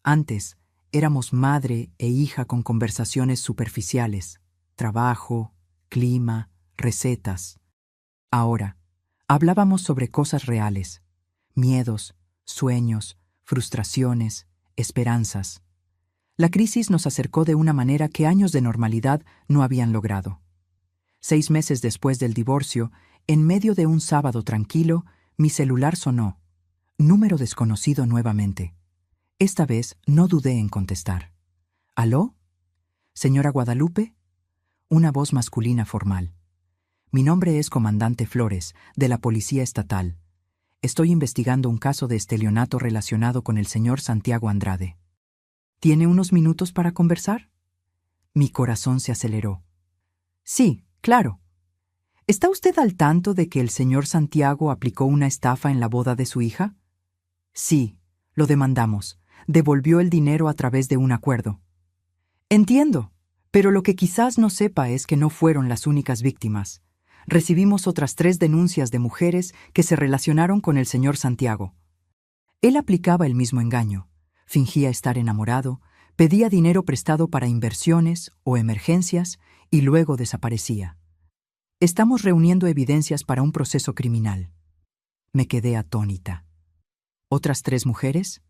Antes, éramos madre e hija con conversaciones superficiales, trabajo, clima, recetas. Ahora, hablábamos sobre cosas reales, miedos, sueños, frustraciones, esperanzas. La crisis nos acercó de una manera que años de normalidad no habían logrado. 6 meses después del divorcio, en medio de un sábado tranquilo, mi celular sonó. Número desconocido nuevamente. Esta vez no dudé en contestar. ¿Aló? ¿Señora Guadalupe? Una voz masculina formal. Mi nombre es Comandante Flores, de la Policía Estatal. Estoy investigando un caso de estelionato relacionado con el señor Santiago Andrade. ¿Tiene unos minutos para conversar? Mi corazón se aceleró. Sí, claro. ¿Está usted al tanto de que el señor Santiago aplicó una estafa en la boda de su hija? Sí, lo demandamos. Devolvió el dinero a través de un acuerdo. Entiendo, pero lo que quizás no sepa es que no fueron las únicas víctimas. Recibimos otras 3 denuncias de mujeres que se relacionaron con el señor Santiago. Él aplicaba el mismo engaño. Fingía estar enamorado, pedía dinero prestado para inversiones o emergencias y luego desaparecía. Estamos reuniendo evidencias para un proceso criminal. Me quedé atónita. ¿Otras 3 mujeres?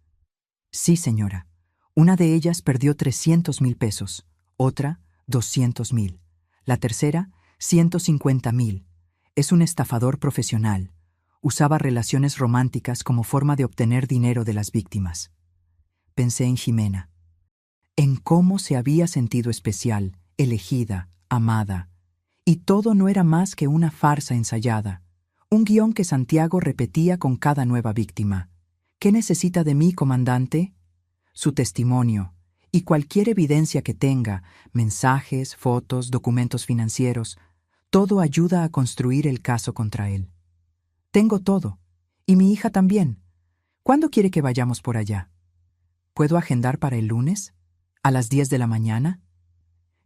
Sí, señora. Una de ellas perdió 300,000 pesos, otra 200,000. La tercera, 150,000. Es un estafador profesional. Usaba relaciones románticas como forma de obtener dinero de las víctimas. Pensé en Ximena, en cómo se había sentido especial, elegida, amada. Y todo no era más que una farsa ensayada, un guión que Santiago repetía con cada nueva víctima. ¿Qué necesita de mí, comandante? Su testimonio y cualquier evidencia que tenga, mensajes, fotos, documentos financieros, todo ayuda a construir el caso contra él. Tengo todo. Y mi hija también. ¿Cuándo quiere que vayamos por allá? ¿Puedo agendar para el lunes? ¿A las 10 de la mañana?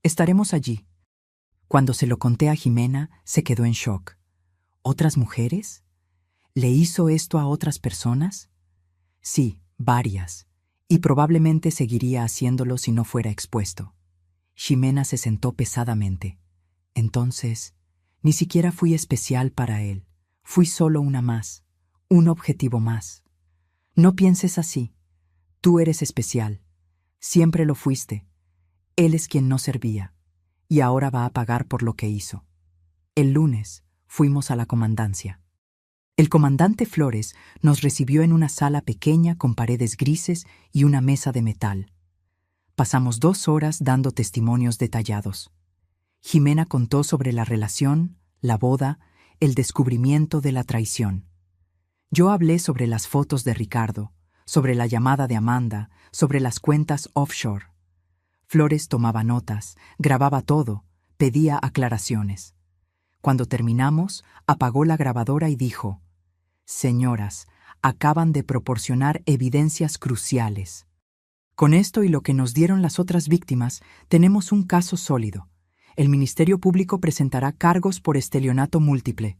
Estaremos allí. Cuando se lo conté a Ximena, se quedó en shock. ¿Otras mujeres? ¿Le hizo esto a otras personas? Sí, varias. Y probablemente seguiría haciéndolo si no fuera expuesto. Ximena se sentó pesadamente. Entonces, ni siquiera fui especial para él. Fui solo una más, un objetivo más. No pienses así. Tú eres especial. Siempre lo fuiste. Él es quien no servía. Y ahora va a pagar por lo que hizo. El lunes fuimos a la comandancia. El comandante Flores nos recibió en una sala pequeña con paredes grises y una mesa de metal. Pasamos 2 horas dando testimonios detallados. Ximena contó sobre la relación, la boda, el descubrimiento de la traición. Yo hablé sobre las fotos de Ricardo, sobre la llamada de Amanda, sobre las cuentas offshore. Flores tomaba notas, grababa todo, pedía aclaraciones. Cuando terminamos, apagó la grabadora y dijo: «Señoras, acaban de proporcionar evidencias cruciales. Con esto y lo que nos dieron las otras víctimas, tenemos un caso sólido. El Ministerio Público presentará cargos por estelionato múltiple.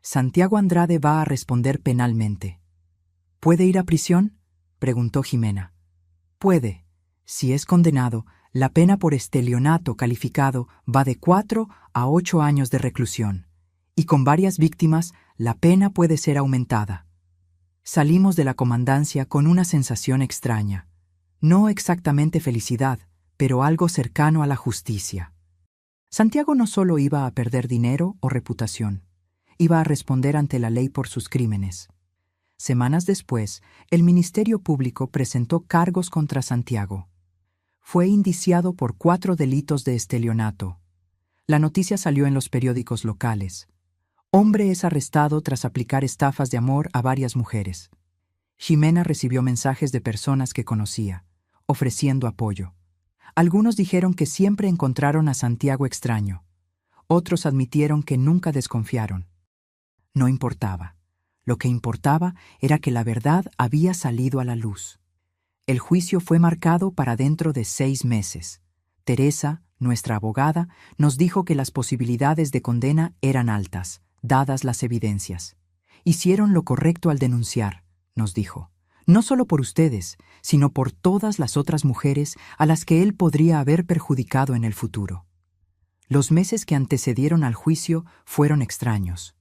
Santiago Andrade va a responder penalmente». «¿Puede ir a prisión?», preguntó Jimena. «Puede. Si es condenado, la pena por estelionato calificado va de 4 a 8 años de reclusión, y con varias víctimas la pena puede ser aumentada». Salimos de la comandancia con una sensación extraña. No exactamente felicidad, pero algo cercano a la justicia. Santiago no solo iba a perder dinero o reputación, iba a responder ante la ley por sus crímenes. Semanas después, el Ministerio Público presentó cargos contra Santiago. Fue indiciado por 4 delitos de estelionato. La noticia salió en los periódicos locales. Hombre es arrestado tras aplicar estafas de amor a varias mujeres. Jimena recibió mensajes de personas que conocía, ofreciendo apoyo. Algunos dijeron que siempre encontraron a Santiago extraño. Otros admitieron que nunca desconfiaron. No importaba. Lo que importaba era que la verdad había salido a la luz. El juicio fue marcado para dentro de 6 meses. Teresa, nuestra abogada, nos dijo que las posibilidades de condena eran altas, dadas las evidencias. «Hicieron lo correcto al denunciar», nos dijo. «No solo por ustedes, sino por todas las otras mujeres a las que él podría haber perjudicado en el futuro». Los meses que antecedieron al juicio fueron extraños.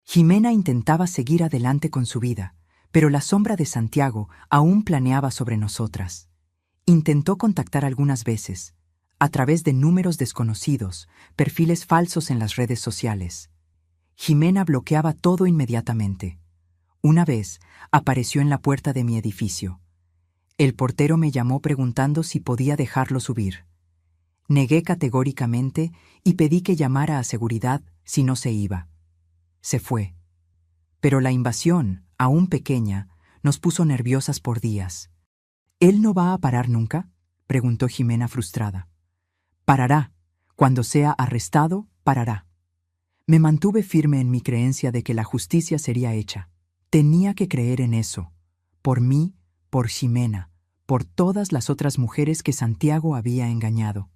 Jimena intentaba seguir adelante con su vida, pero la sombra de Santiago aún planeaba sobre nosotras. Intentó contactar algunas veces, a través de números desconocidos, perfiles falsos en las redes sociales. Jimena bloqueaba todo inmediatamente. Una vez, apareció en la puerta de mi edificio. El portero me llamó preguntando si podía dejarlo subir. Negué categóricamente y pedí que llamara a seguridad si no se iba. Se fue. Pero la invasión, aún pequeña, nos puso nerviosas por días. «¿Él no va a parar nunca?», preguntó Jimena frustrada. «Parará. Cuando sea arrestado, parará». Me mantuve firme en mi creencia de que la justicia sería hecha. Tenía que creer en eso. Por mí, por Jimena, por todas las otras mujeres que Santiago había engañado.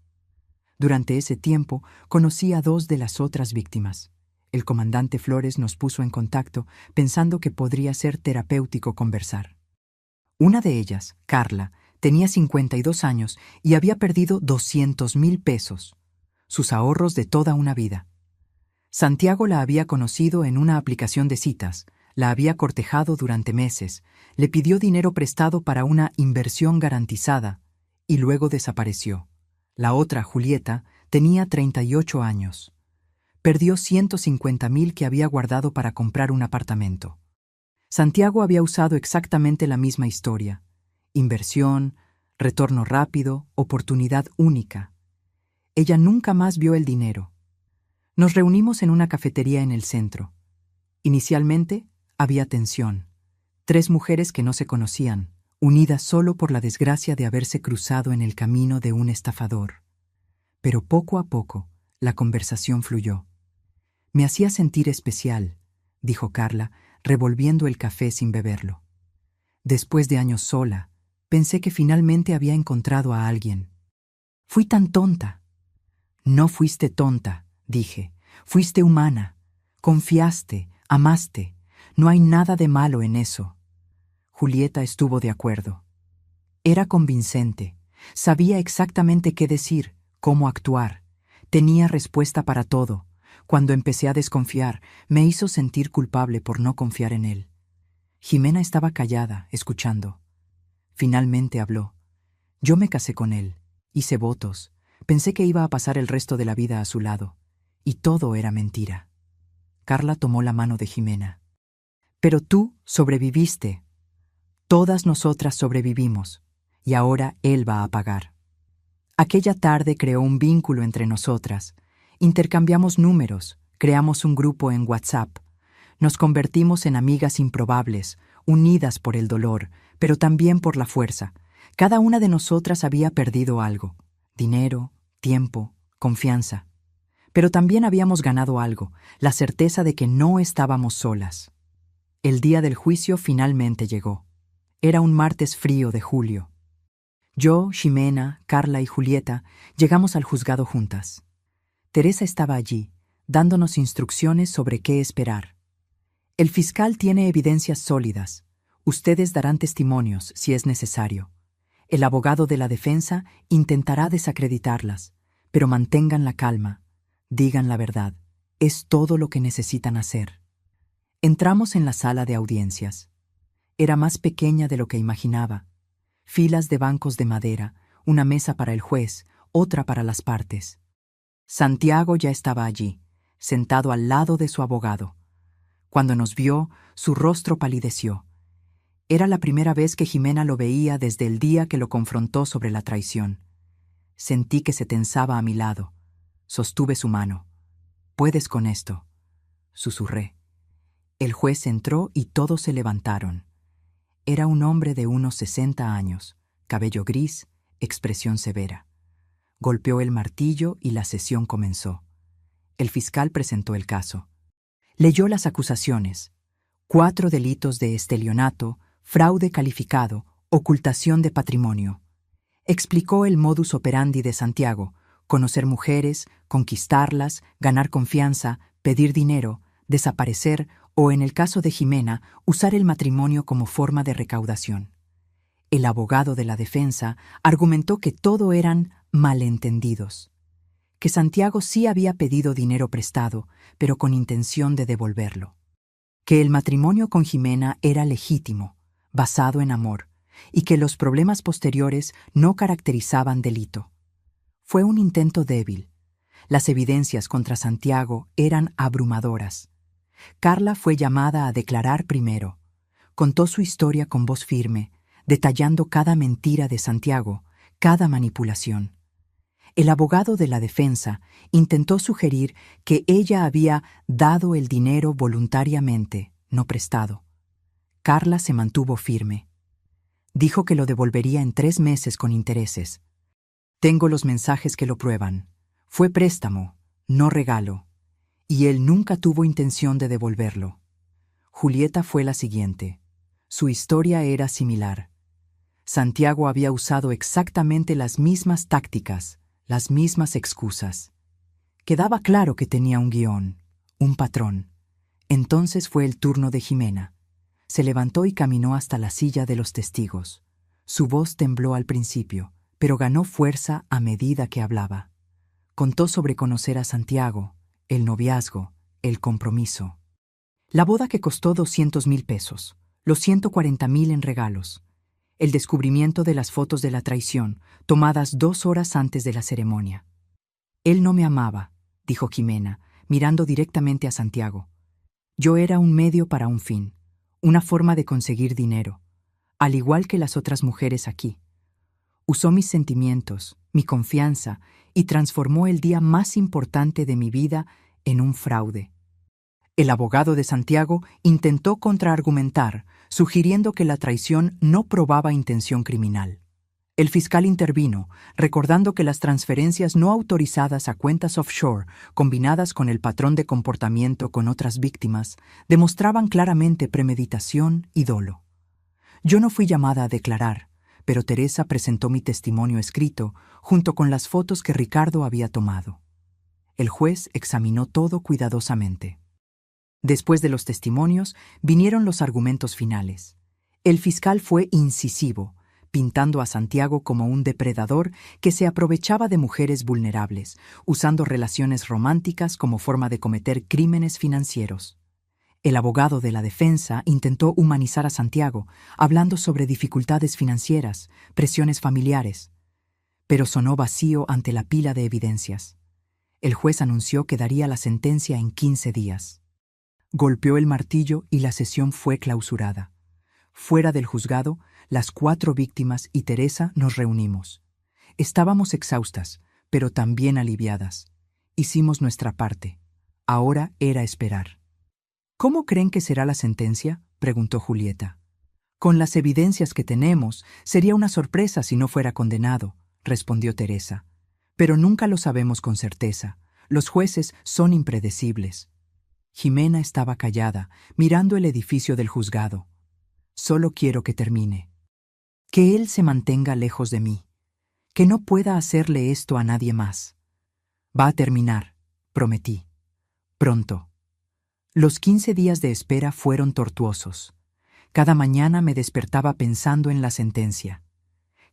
Durante ese tiempo, conocí a 2 de las otras víctimas. El comandante Flores nos puso en contacto pensando que podría ser terapéutico conversar. Una de ellas, Carla, tenía 52 años y había perdido 200,000 pesos, sus ahorros de toda una vida. Santiago la había conocido en una aplicación de citas, la había cortejado durante meses, le pidió dinero prestado para una inversión garantizada y luego desapareció. La otra, Julieta, tenía 38 años. Perdió 150,000 que había guardado para comprar un apartamento. Santiago había usado exactamente la misma historia. Inversión, retorno rápido, oportunidad única. Ella nunca más vio el dinero. Nos reunimos en una cafetería en el centro. Inicialmente había tensión. 3 mujeres que no se conocían, unidas solo por la desgracia de haberse cruzado en el camino de un estafador. Pero poco a poco, la conversación fluyó. «Me hacía sentir especial», dijo Carla, revolviendo el café sin beberlo. «Después de años sola, pensé que finalmente había encontrado a alguien. Fui tan tonta». «No fuiste tonta», dije. «Fuiste humana. Confiaste, amaste. No hay nada de malo en eso». Julieta estuvo de acuerdo. Era convincente. Sabía exactamente qué decir, cómo actuar. Tenía respuesta para todo. Cuando empecé a desconfiar, me hizo sentir culpable por no confiar en él. Jimena estaba callada, escuchando. Finalmente habló. «Yo me casé con él, hice votos, pensé que iba a pasar el resto de la vida a su lado, y todo era mentira». Carla tomó la mano de Jimena. «Pero tú sobreviviste. Todas nosotras sobrevivimos, y ahora él va a pagar». Aquella tarde creó un vínculo entre nosotras. Intercambiamos números, Creamos un grupo en WhatsApp. Nos convertimos en amigas improbables, unidas por el dolor, pero también por la fuerza. Cada una de nosotras había perdido algo: dinero, tiempo, confianza. Pero también habíamos ganado algo: la certeza de que no estábamos solas. El día del juicio finalmente llegó. Era un martes frío de julio. Yo, Ximena, Carla y Julieta llegamos al juzgado juntas. Teresa estaba allí, dándonos instrucciones sobre qué esperar. El fiscal tiene evidencias sólidas. Ustedes darán testimonios si es necesario. El abogado de la defensa intentará desacreditarlas, pero mantengan la calma. Digan la verdad. Es todo lo que necesitan hacer. Entramos en la sala de audiencias. Era más pequeña de lo que imaginaba. Filas de bancos de madera, una mesa para el juez, otra para las partes. Santiago ya estaba allí, sentado al lado de su abogado. Cuando nos vio, su rostro palideció. Era la primera vez que Ximena lo veía desde el día que lo confrontó sobre la traición. Sentí que se tensaba a mi lado. Sostuve su mano. «Puedes con esto», susurré. El juez entró y todos se levantaron. Era un hombre de unos 60 años, cabello gris, expresión severa. Golpeó el martillo y la sesión comenzó. El fiscal presentó el caso. Leyó las acusaciones: 4 delitos de estelionato, fraude calificado, ocultación de patrimonio. Explicó el modus operandi de Santiago: conocer mujeres, conquistarlas, ganar confianza, pedir dinero, desaparecer o, en el caso de Ximena, usar el matrimonio como forma de recaudación. El abogado de la defensa argumentó que todo eran malentendidos, que Santiago sí había pedido dinero prestado, pero con intención de devolverlo, que el matrimonio con Ximena era legítimo, basado en amor, y que los problemas posteriores no caracterizaban delito. Fue un intento débil. Las evidencias contra Santiago eran abrumadoras. Carla fue llamada a declarar primero. Contó su historia con voz firme, detallando cada mentira de Santiago, cada manipulación. El abogado de la defensa intentó sugerir que ella había dado el dinero voluntariamente, no prestado. Carla se mantuvo firme. Dijo que lo devolvería en 3 meses con intereses. Tengo los mensajes que lo prueban. Fue préstamo, no regalo, y él nunca tuvo intención de devolverlo. Julieta fue la siguiente. Su historia era similar. Santiago había usado exactamente las mismas tácticas, las mismas excusas. Quedaba claro que tenía un guión, un patrón. Entonces fue el turno de Ximena. Se levantó y caminó hasta la silla de los testigos. Su voz tembló al principio, pero ganó fuerza a medida que hablaba. Contó sobre conocer a Santiago, el noviazgo, el compromiso. La boda que costó 200,000 pesos, los 140,000 en regalos. El descubrimiento de las fotos de la traición, tomadas 2 horas antes de la ceremonia. Él no me amaba, dijo Ximena, mirando directamente a Santiago. Yo era un medio para un fin, una forma de conseguir dinero, al igual que las otras mujeres aquí. Usó mis sentimientos, mi confianza, y transformó el día más importante de mi vida en un fraude. El abogado de Santiago intentó contraargumentar, sugiriendo que la traición no probaba intención criminal. El fiscal intervino, recordando que las transferencias no autorizadas a cuentas offshore, combinadas con el patrón de comportamiento con otras víctimas, demostraban claramente premeditación y dolo. Yo no fui llamada a declarar, pero Teresa presentó mi testimonio escrito junto con las fotos que Ricardo había tomado. El juez examinó todo cuidadosamente. Después de los testimonios, vinieron los argumentos finales. El fiscal fue incisivo, pintando a Santiago como un depredador que se aprovechaba de mujeres vulnerables, usando relaciones románticas como forma de cometer crímenes financieros. El abogado de la defensa intentó humanizar a Santiago, hablando sobre dificultades financieras, presiones familiares, pero sonó vacío ante la pila de evidencias. El juez anunció que daría la sentencia en 15 días. Golpeó el martillo y la sesión fue clausurada. Fuera del juzgado, las 4 víctimas y Teresa nos reunimos. Estábamos exhaustas, pero también aliviadas. Hicimos nuestra parte. Ahora era esperar. ¿Cómo creen que será la sentencia?, preguntó Julieta. Con las evidencias que tenemos, sería una sorpresa si no fuera condenado, respondió Teresa. Pero nunca lo sabemos con certeza. Los jueces son impredecibles. Jimena estaba callada, mirando el edificio del juzgado. Solo quiero que termine. Que él se mantenga lejos de mí. Que no pueda hacerle esto a nadie más. Va a terminar, prometí. Pronto. Los 15 días de espera fueron tortuosos. Cada mañana me despertaba pensando en la sentencia.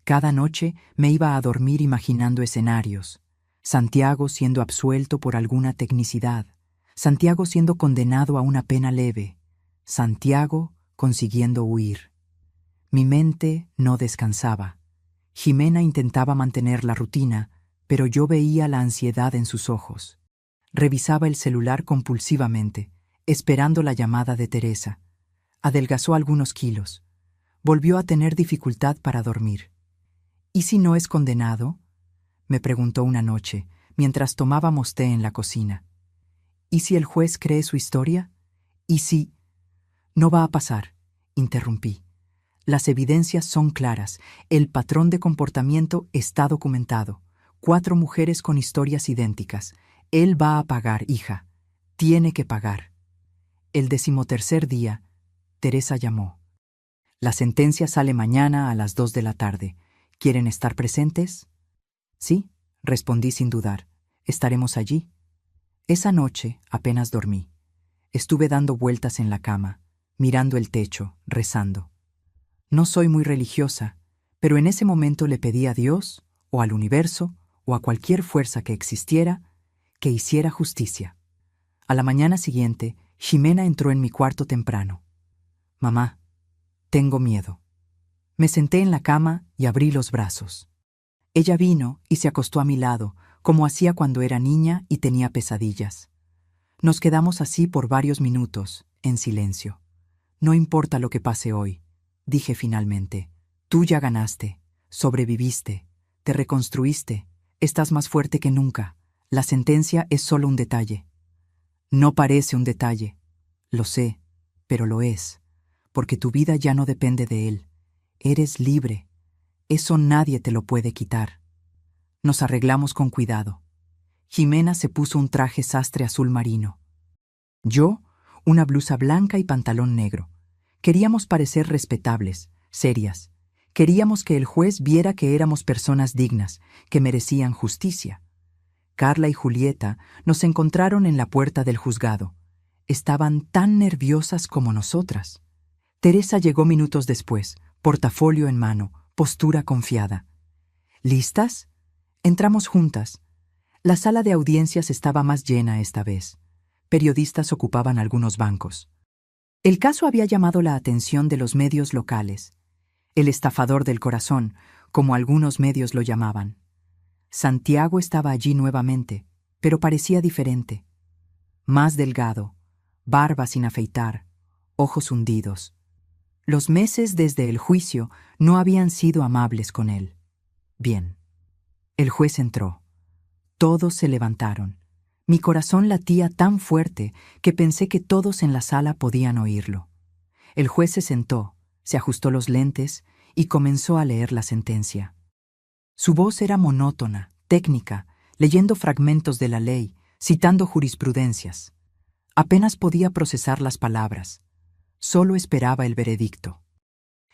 Cada noche me iba a dormir imaginando escenarios. Santiago siendo absuelto por alguna tecnicidad. Santiago siendo condenado a una pena leve. Santiago consiguiendo huir. Mi mente no descansaba. Jimena intentaba mantener la rutina, pero yo veía la ansiedad en sus ojos. Revisaba el celular compulsivamente, esperando la llamada de Teresa. Adelgazó algunos kilos. Volvió a tener dificultad para dormir. ¿Y si no es condenado?, me preguntó una noche, mientras tomábamos té en la cocina. ¿Y si el juez cree su historia? ¿Y si...? No va a pasar, interrumpí. Las evidencias son claras. El patrón de comportamiento está documentado. 4 mujeres con historias idénticas. Él va a pagar, hija. Tiene que pagar. El 13º día, Teresa llamó. La sentencia sale mañana a las 2 de la tarde. ¿Quieren estar presentes? Sí, respondí sin dudar. Estaremos allí. Esa noche apenas dormí. Estuve dando vueltas en la cama, mirando el techo, rezando. No soy muy religiosa, pero en ese momento le pedí a Dios, o al universo, o a cualquier fuerza que existiera, que hiciera justicia. A la mañana siguiente, Jimena entró en mi cuarto temprano. Mamá, tengo miedo. Me senté en la cama y abrí los brazos. Ella vino y se acostó a mi lado, como hacía cuando era niña y tenía pesadillas. Nos quedamos así por varios minutos, en silencio. No importa lo que pase hoy, dije finalmente. Tú ya ganaste, sobreviviste, te reconstruiste, estás más fuerte que nunca. La sentencia es solo un detalle. No parece un detalle, lo sé, pero lo es, porque tu vida ya no depende de él. Eres libre. Eso nadie te lo puede quitar. Nos arreglamos con cuidado. Jimena se puso un traje sastre azul marino. Yo, una blusa blanca y pantalón negro. Queríamos parecer respetables, serias. Queríamos que el juez viera que éramos personas dignas, que merecían justicia. Carla y Julieta nos encontraron en la puerta del juzgado. Estaban tan nerviosas como nosotras. Teresa llegó minutos después, portafolio en mano, postura confiada. ¿Listas? Entramos juntas. La sala de audiencias estaba más llena esta vez. Periodistas ocupaban algunos bancos. El caso había llamado la atención de los medios locales. El estafador del corazón, como algunos medios lo llamaban. Santiago estaba allí nuevamente, pero parecía diferente. Más delgado, barba sin afeitar, ojos hundidos. Los meses desde el juicio no habían sido amables con él. Bien. El juez entró. Todos se levantaron. Mi corazón latía tan fuerte que pensé que todos en la sala podían oírlo. El juez se sentó, se ajustó los lentes y comenzó a leer la sentencia. Su voz era monótona, técnica, leyendo fragmentos de la ley, citando jurisprudencias. Apenas podía procesar las palabras. Solo esperaba el veredicto.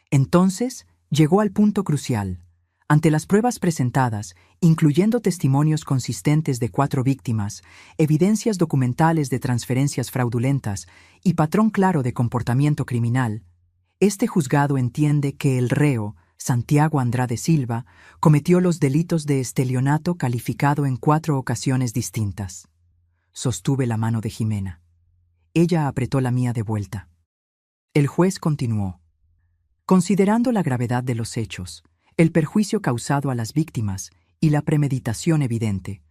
Entonces llegó al punto crucial. Ante las pruebas presentadas, incluyendo testimonios consistentes de 4 víctimas, evidencias documentales de transferencias fraudulentas y patrón claro de comportamiento criminal, este juzgado entiende que el reo, Santiago Andrade Silva, cometió los delitos de estelionato calificado en 4 ocasiones distintas. Sostuve la mano de Jimena. Ella apretó la mía de vuelta. El juez continuó. Considerando la gravedad de los hechos, el perjuicio causado a las víctimas y la premeditación evidente,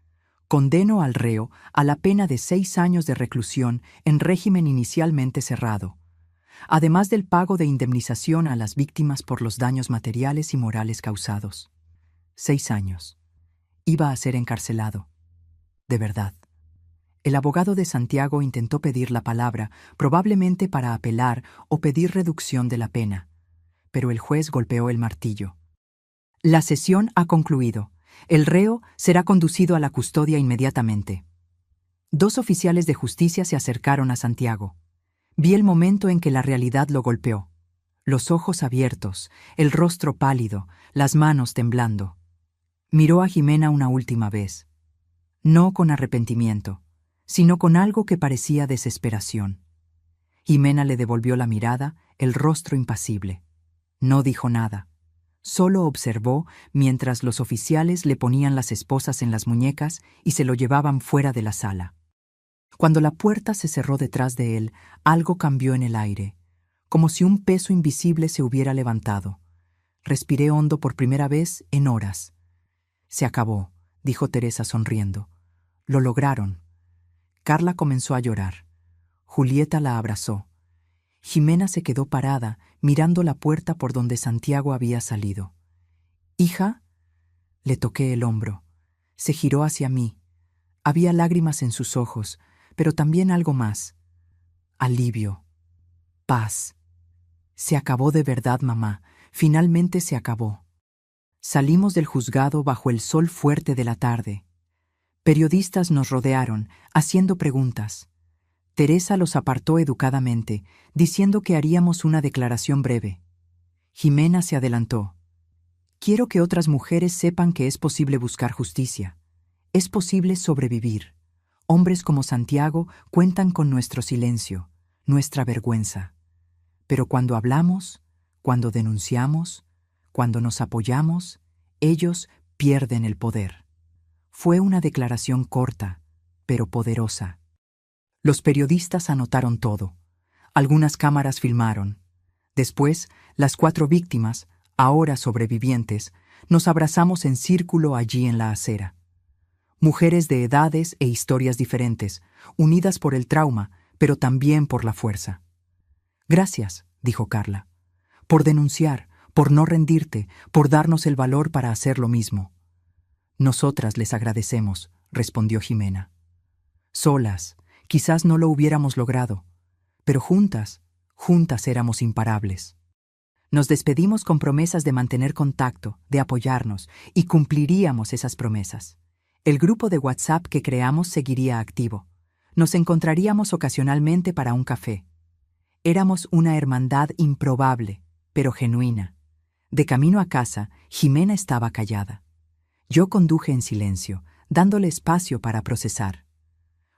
condeno al reo a la pena de 6 años de reclusión en régimen inicialmente cerrado, además del pago de indemnización a las víctimas por los daños materiales y morales causados. 6 años. Iba a ser encarcelado. De verdad. El abogado de Santiago intentó pedir la palabra, probablemente para apelar o pedir reducción de la pena, pero el juez golpeó el martillo. La sesión ha concluido. El reo será conducido a la custodia inmediatamente. Dos oficiales de justicia se acercaron a Santiago. Vi el momento en que la realidad lo golpeó. Los ojos abiertos, el rostro pálido, las manos temblando. Miró a Jimena una última vez. No con arrepentimiento, sino con algo que parecía desesperación. Jimena le devolvió la mirada, el rostro impasible. No dijo nada. Solo observó mientras los oficiales le ponían las esposas en las muñecas y se lo llevaban fuera de la sala. Cuando la puerta se cerró detrás de él, algo cambió en el aire, como si un peso invisible se hubiera levantado. Respiré hondo por primera vez en horas. Se acabó, dijo Teresa sonriendo. Lo lograron. Carla comenzó a llorar. Julieta la abrazó. Jimena se quedó parada, mirando la puerta por donde Santiago había salido. «Hija», le toqué el hombro. Se giró hacia mí. Había lágrimas en sus ojos, pero también algo más. Alivio. Paz. Se acabó de verdad, mamá. Finalmente se acabó. Salimos del juzgado bajo el sol fuerte de la tarde. Periodistas nos rodearon, haciendo preguntas. Teresa los apartó educadamente, diciendo que haríamos una declaración breve. Jimena se adelantó. «Quiero que otras mujeres sepan que es posible buscar justicia. Es posible sobrevivir. Hombres como Santiago cuentan con nuestro silencio, nuestra vergüenza. Pero cuando hablamos, cuando denunciamos, cuando nos apoyamos, ellos pierden el poder». Fue una declaración corta, pero poderosa. Los periodistas anotaron todo. Algunas cámaras filmaron. Después, las 4 víctimas, ahora sobrevivientes, nos abrazamos en círculo allí en la acera. Mujeres de edades e historias diferentes, unidas por el trauma, pero también por la fuerza. «Gracias», dijo Carla, «por denunciar, por no rendirte, por darnos el valor para hacer lo mismo». «Nosotras les agradecemos», respondió Jimena. «Solas, quizás no lo hubiéramos logrado, pero juntas éramos imparables». Nos despedimos con promesas de mantener contacto, de apoyarnos, y cumpliríamos esas promesas. El grupo de WhatsApp que creamos seguiría activo. Nos encontraríamos ocasionalmente para un café. Éramos una hermandad improbable, pero genuina. De camino a casa, Jimena estaba callada. Yo conduje en silencio, dándole espacio para procesar.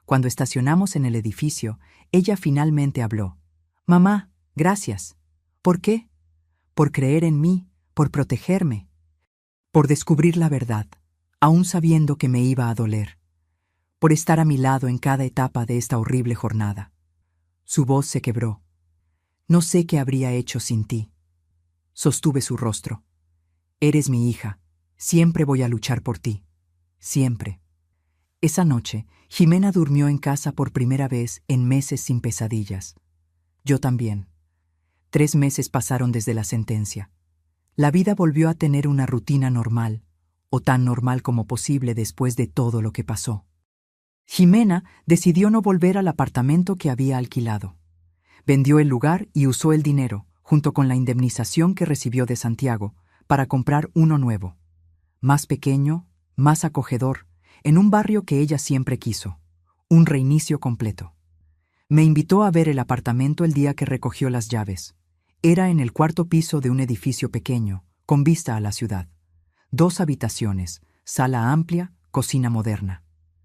Cuando estacionamos en el edificio, ella finalmente habló. «Mamá, gracias». «¿Por qué?» «Por creer en mí, por protegerme, por descubrir la verdad, aún sabiendo que me iba a doler, por estar a mi lado en cada etapa de esta horrible jornada». Su voz se quebró. «No sé qué habría hecho sin ti». Sostuve su rostro. «Eres mi hija. Siempre voy a luchar por ti. Siempre». Esa noche, Jimena durmió en casa por primera vez en meses sin pesadillas. Yo también. 3 meses pasaron desde la sentencia. La vida volvió a tener una rutina normal, o tan normal como posible después de todo lo que pasó. Jimena decidió no volver al apartamento que había alquilado. Vendió el lugar y usó el dinero, junto con la indemnización que recibió de Santiago, para comprar uno nuevo. Más pequeño, más acogedor, en un barrio que ella siempre quiso. Un reinicio completo. Me invitó a ver el apartamento el día que recogió las llaves. Era en el 4º piso de un edificio pequeño, con vista a la ciudad. 2 habitaciones, sala amplia, cocina moderna.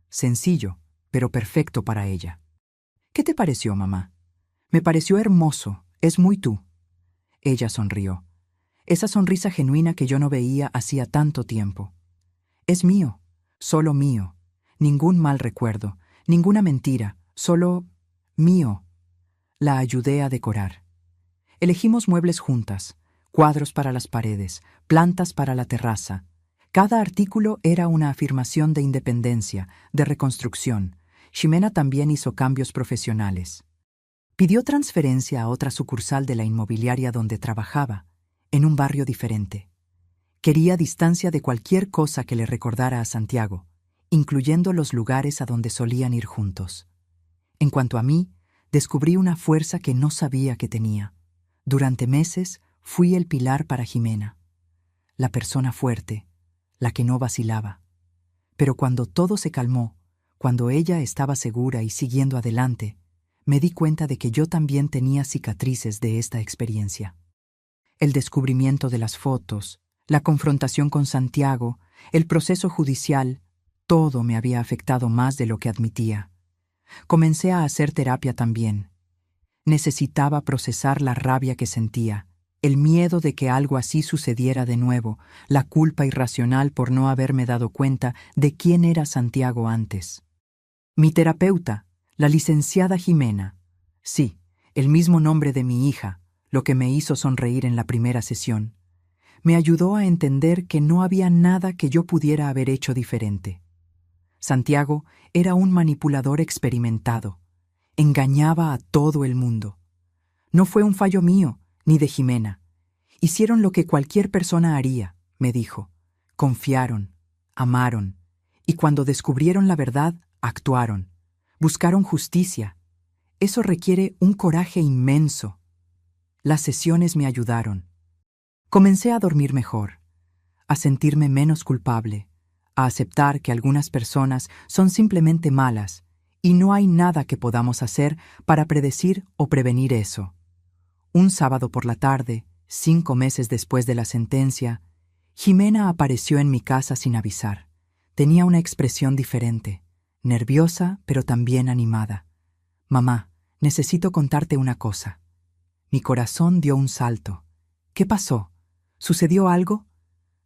Sencillo, pero perfecto para ella. «¿Qué te pareció, mamá?» «Me pareció hermoso, es muy tú». Ella sonrió. Esa sonrisa genuina que yo no veía hacía tanto tiempo. «Es mío, solo mío. Ningún mal recuerdo, ninguna mentira, solo mío». La ayudé a decorar. Elegimos muebles juntas, cuadros para las paredes, plantas para la terraza. Cada artículo era una afirmación de independencia, de reconstrucción. Jimena también hizo cambios profesionales. Pidió transferencia a otra sucursal de la inmobiliaria donde trabajaba, en un barrio diferente. Quería distancia de cualquier cosa que le recordara a Santiago, incluyendo los lugares a donde solían ir juntos. En cuanto a mí, descubrí una fuerza que no sabía que tenía. Durante meses fui el pilar para Jimena, la persona fuerte, la que no vacilaba. Pero cuando todo se calmó, cuando ella estaba segura y siguiendo adelante, me di cuenta de que yo también tenía cicatrices de esta experiencia. El descubrimiento de las fotos, la confrontación con Santiago, el proceso judicial, todo me había afectado más de lo que admitía. Comencé a hacer terapia también. Necesitaba procesar la rabia que sentía, el miedo de que algo así sucediera de nuevo, la culpa irracional por no haberme dado cuenta de quién era Santiago antes. Mi terapeuta, la licenciada Jimena, sí, el mismo nombre de mi hija, lo que me hizo sonreír en la primera sesión, me ayudó a entender que no había nada que yo pudiera haber hecho diferente. Santiago era un manipulador experimentado. Engañaba a todo el mundo. No fue un fallo mío, ni de Jimena. Hicieron lo que cualquier persona haría, me dijo. Confiaron, amaron, y cuando descubrieron la verdad, actuaron. Buscaron justicia. Eso requiere un coraje inmenso. Las sesiones me ayudaron. Comencé a dormir mejor, a sentirme menos culpable, a aceptar que algunas personas son simplemente malas y no hay nada que podamos hacer para predecir o prevenir eso. Un sábado por la tarde, 5 meses después de la sentencia, Jimena apareció en mi casa sin avisar. Tenía una expresión diferente, nerviosa pero también animada. «Mamá, necesito contarte una cosa». Mi corazón dio un salto. «¿Qué pasó? ¿Sucedió algo?»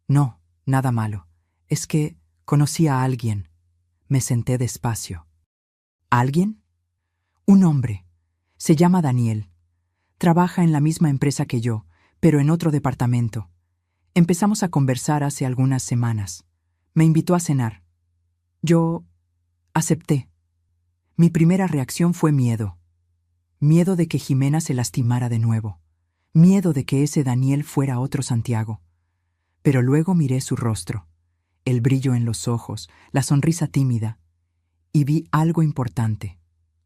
«No, nada malo. Es que conocí a alguien». Me senté despacio. ¿Alguien? Un hombre. Se llama Daniel. Trabaja en la misma empresa que yo, pero en otro departamento. Empezamos a conversar hace algunas semanas. Me invitó a cenar. Yo acepté. Mi primera reacción fue miedo. Miedo de que Jimena se lastimara de nuevo. Miedo de que ese Daniel fuera otro Santiago. Pero luego miré su rostro, el brillo en los ojos, la sonrisa tímida, y vi algo importante: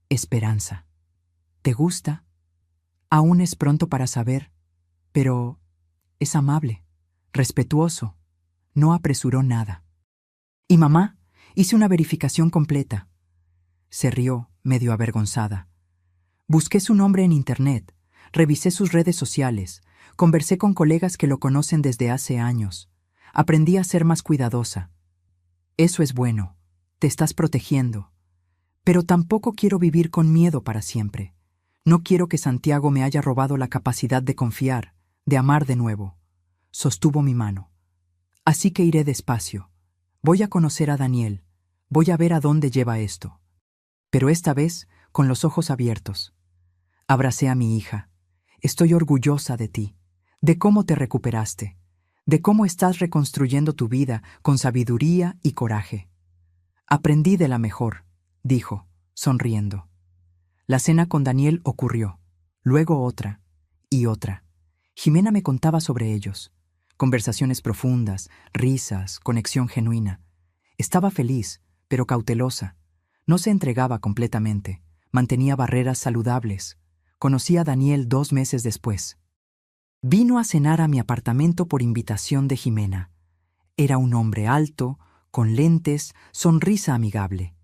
esperanza. ¿Te gusta? Aún es pronto para saber, pero es amable, respetuoso, no apresuró nada. ¿Y mamá? Hice una verificación completa. Se rió, medio avergonzada. Busqué su nombre en internet, revisé sus redes sociales, conversé con colegas que lo conocen desde hace años. Aprendí a ser más cuidadosa. Eso es bueno, te estás protegiendo. Pero tampoco quiero vivir con miedo para siempre. No quiero que Santiago me haya robado la capacidad de confiar, de amar de nuevo. Sostuvo mi mano. Así que iré despacio. Voy a conocer a Daniel. Voy a ver a dónde lleva esto. Pero esta vez, con los ojos abiertos. Abracé a mi hija. Estoy orgullosa de ti, de cómo te recuperaste, de cómo estás reconstruyendo tu vida con sabiduría y coraje. Aprendí de la mejor, dijo, sonriendo. La cena con Daniel ocurrió, luego otra y otra. Jimena me contaba sobre ellos. Conversaciones profundas, risas, conexión genuina. Estaba feliz, pero cautelosa. No se entregaba completamente, mantenía barreras saludables. Conocí a Daniel 2 meses después. Vino a cenar a mi apartamento por invitación de Jimena. Era un hombre alto, con lentes, sonrisa amigable.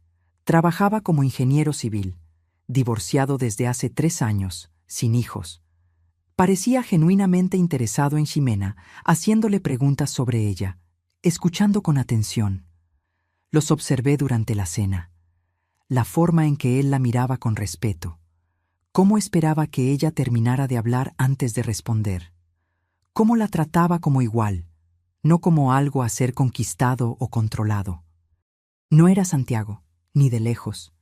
Trabajaba como ingeniero civil, divorciado desde hace 3 años, sin hijos. Parecía genuinamente interesado en Jimena, haciéndole preguntas sobre ella, escuchando con atención. Los observé durante la cena. La forma en que él la miraba con respeto. Cómo esperaba que ella terminara de hablar antes de responder. Cómo la trataba como igual, no como algo a ser conquistado o controlado. No era Santiago, ni de lejos.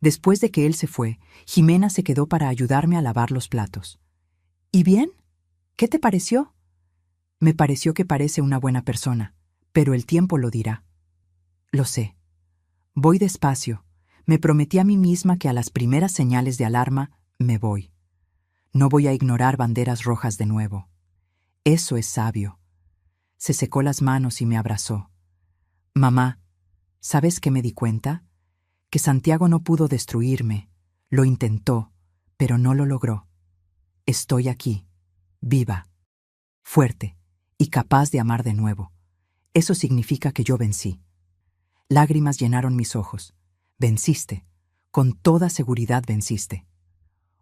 Después de que él se fue, Jimena se quedó para ayudarme a lavar los platos. ¿Y bien? ¿Qué te pareció? Me pareció que parece una buena persona, pero el tiempo lo dirá. Lo sé. Voy despacio. Me prometí a mí misma que a las primeras señales de alarma me voy. No voy a ignorar banderas rojas de nuevo. Eso es sabio. Se secó las manos y me abrazó. Mamá, ¿Sabes qué me di cuenta? Que Santiago no pudo destruirme. Lo intentó, pero no lo logró. Estoy aquí, viva, fuerte y capaz de amar de nuevo. Eso significa que yo vencí. Lágrimas llenaron mis ojos. Venciste. Con toda seguridad venciste.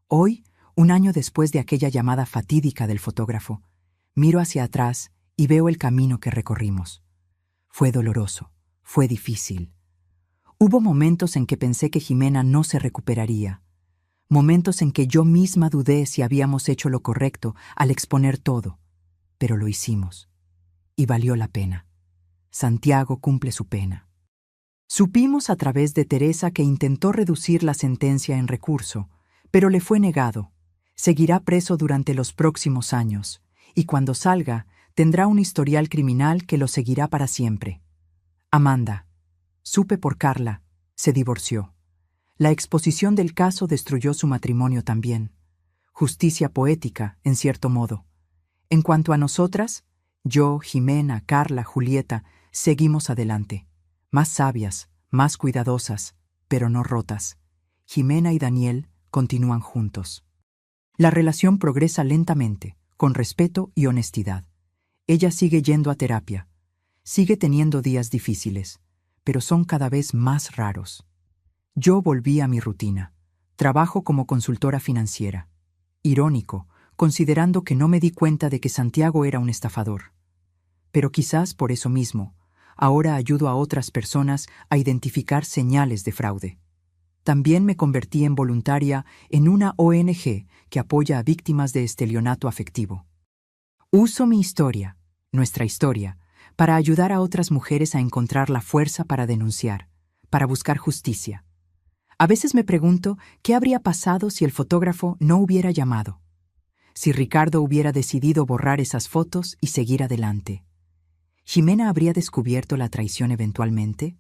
Hoy, un año después de aquella llamada fatídica del fotógrafo, miro hacia atrás y veo el camino que recorrimos. Fue doloroso, fue difícil. Hubo momentos en que pensé que Jimena no se recuperaría. Momentos en que yo misma dudé si habíamos hecho lo correcto al exponer todo. Pero lo hicimos. Y valió la pena. Santiago cumple su pena. Supimos a través de Teresa que intentó reducir la sentencia en recurso, pero le fue negado. Seguirá preso durante los próximos años, y cuando salga, tendrá un historial criminal que lo seguirá para siempre. Amanda, supe por Carla, se divorció. La exposición del caso destruyó su matrimonio también. Justicia poética, en cierto modo. En cuanto a nosotras, yo, Jimena, Carla, Julieta, seguimos adelante. Más sabias, más cuidadosas, pero no rotas. Jimena y Daniel continúan juntos. La relación progresa lentamente, con respeto y honestidad. Ella sigue yendo a terapia. Sigue teniendo días difíciles, pero son cada vez más raros. Yo volví a mi rutina. Trabajo como consultora financiera. Irónico, considerando que no me di cuenta de que Santiago era un estafador. Pero quizás por eso mismo, ahora ayudo a otras personas a identificar señales de fraude. También me convertí en voluntaria en una ONG que apoya a víctimas de estelionato afectivo. Uso mi historia, nuestra historia, para ayudar a otras mujeres a encontrar la fuerza para denunciar, para buscar justicia. A veces me pregunto qué habría pasado si el fotógrafo no hubiera llamado, si Ricardo hubiera decidido borrar esas fotos y seguir adelante. ¿Jimena habría descubierto la traición eventualmente?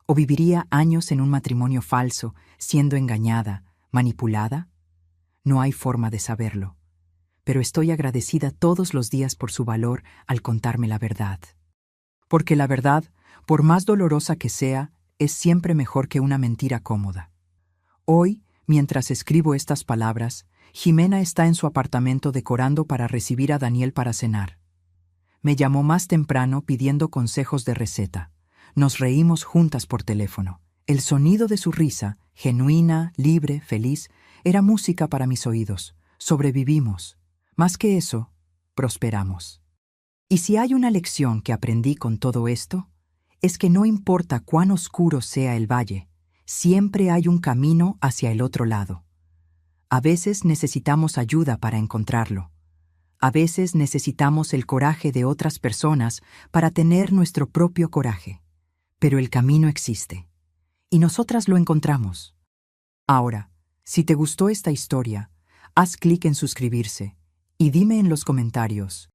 ¿O viviría años en un matrimonio falso, siendo engañada, manipulada? No hay forma de saberlo, pero estoy agradecida todos los días por su valor al contarme la verdad. Porque la verdad, por más dolorosa que sea, es siempre mejor que una mentira cómoda. Hoy, mientras escribo estas palabras, Jimena está en su apartamento decorando para recibir a Daniel para cenar. Me llamó más temprano pidiendo consejos de receta. Nos reímos juntas por teléfono. El sonido de su risa, genuina, libre, feliz, era música para mis oídos. Sobrevivimos. Más que eso, prosperamos. Y si hay una lección que aprendí con todo esto, es que no importa cuán oscuro sea el valle, siempre hay un camino hacia el otro lado. A veces necesitamos ayuda para encontrarlo. A veces necesitamos el coraje de otras personas para tener nuestro propio coraje. Pero el camino existe, y nosotras lo encontramos. Ahora, si te gustó esta historia, haz clic en suscribirse y dime en los comentarios,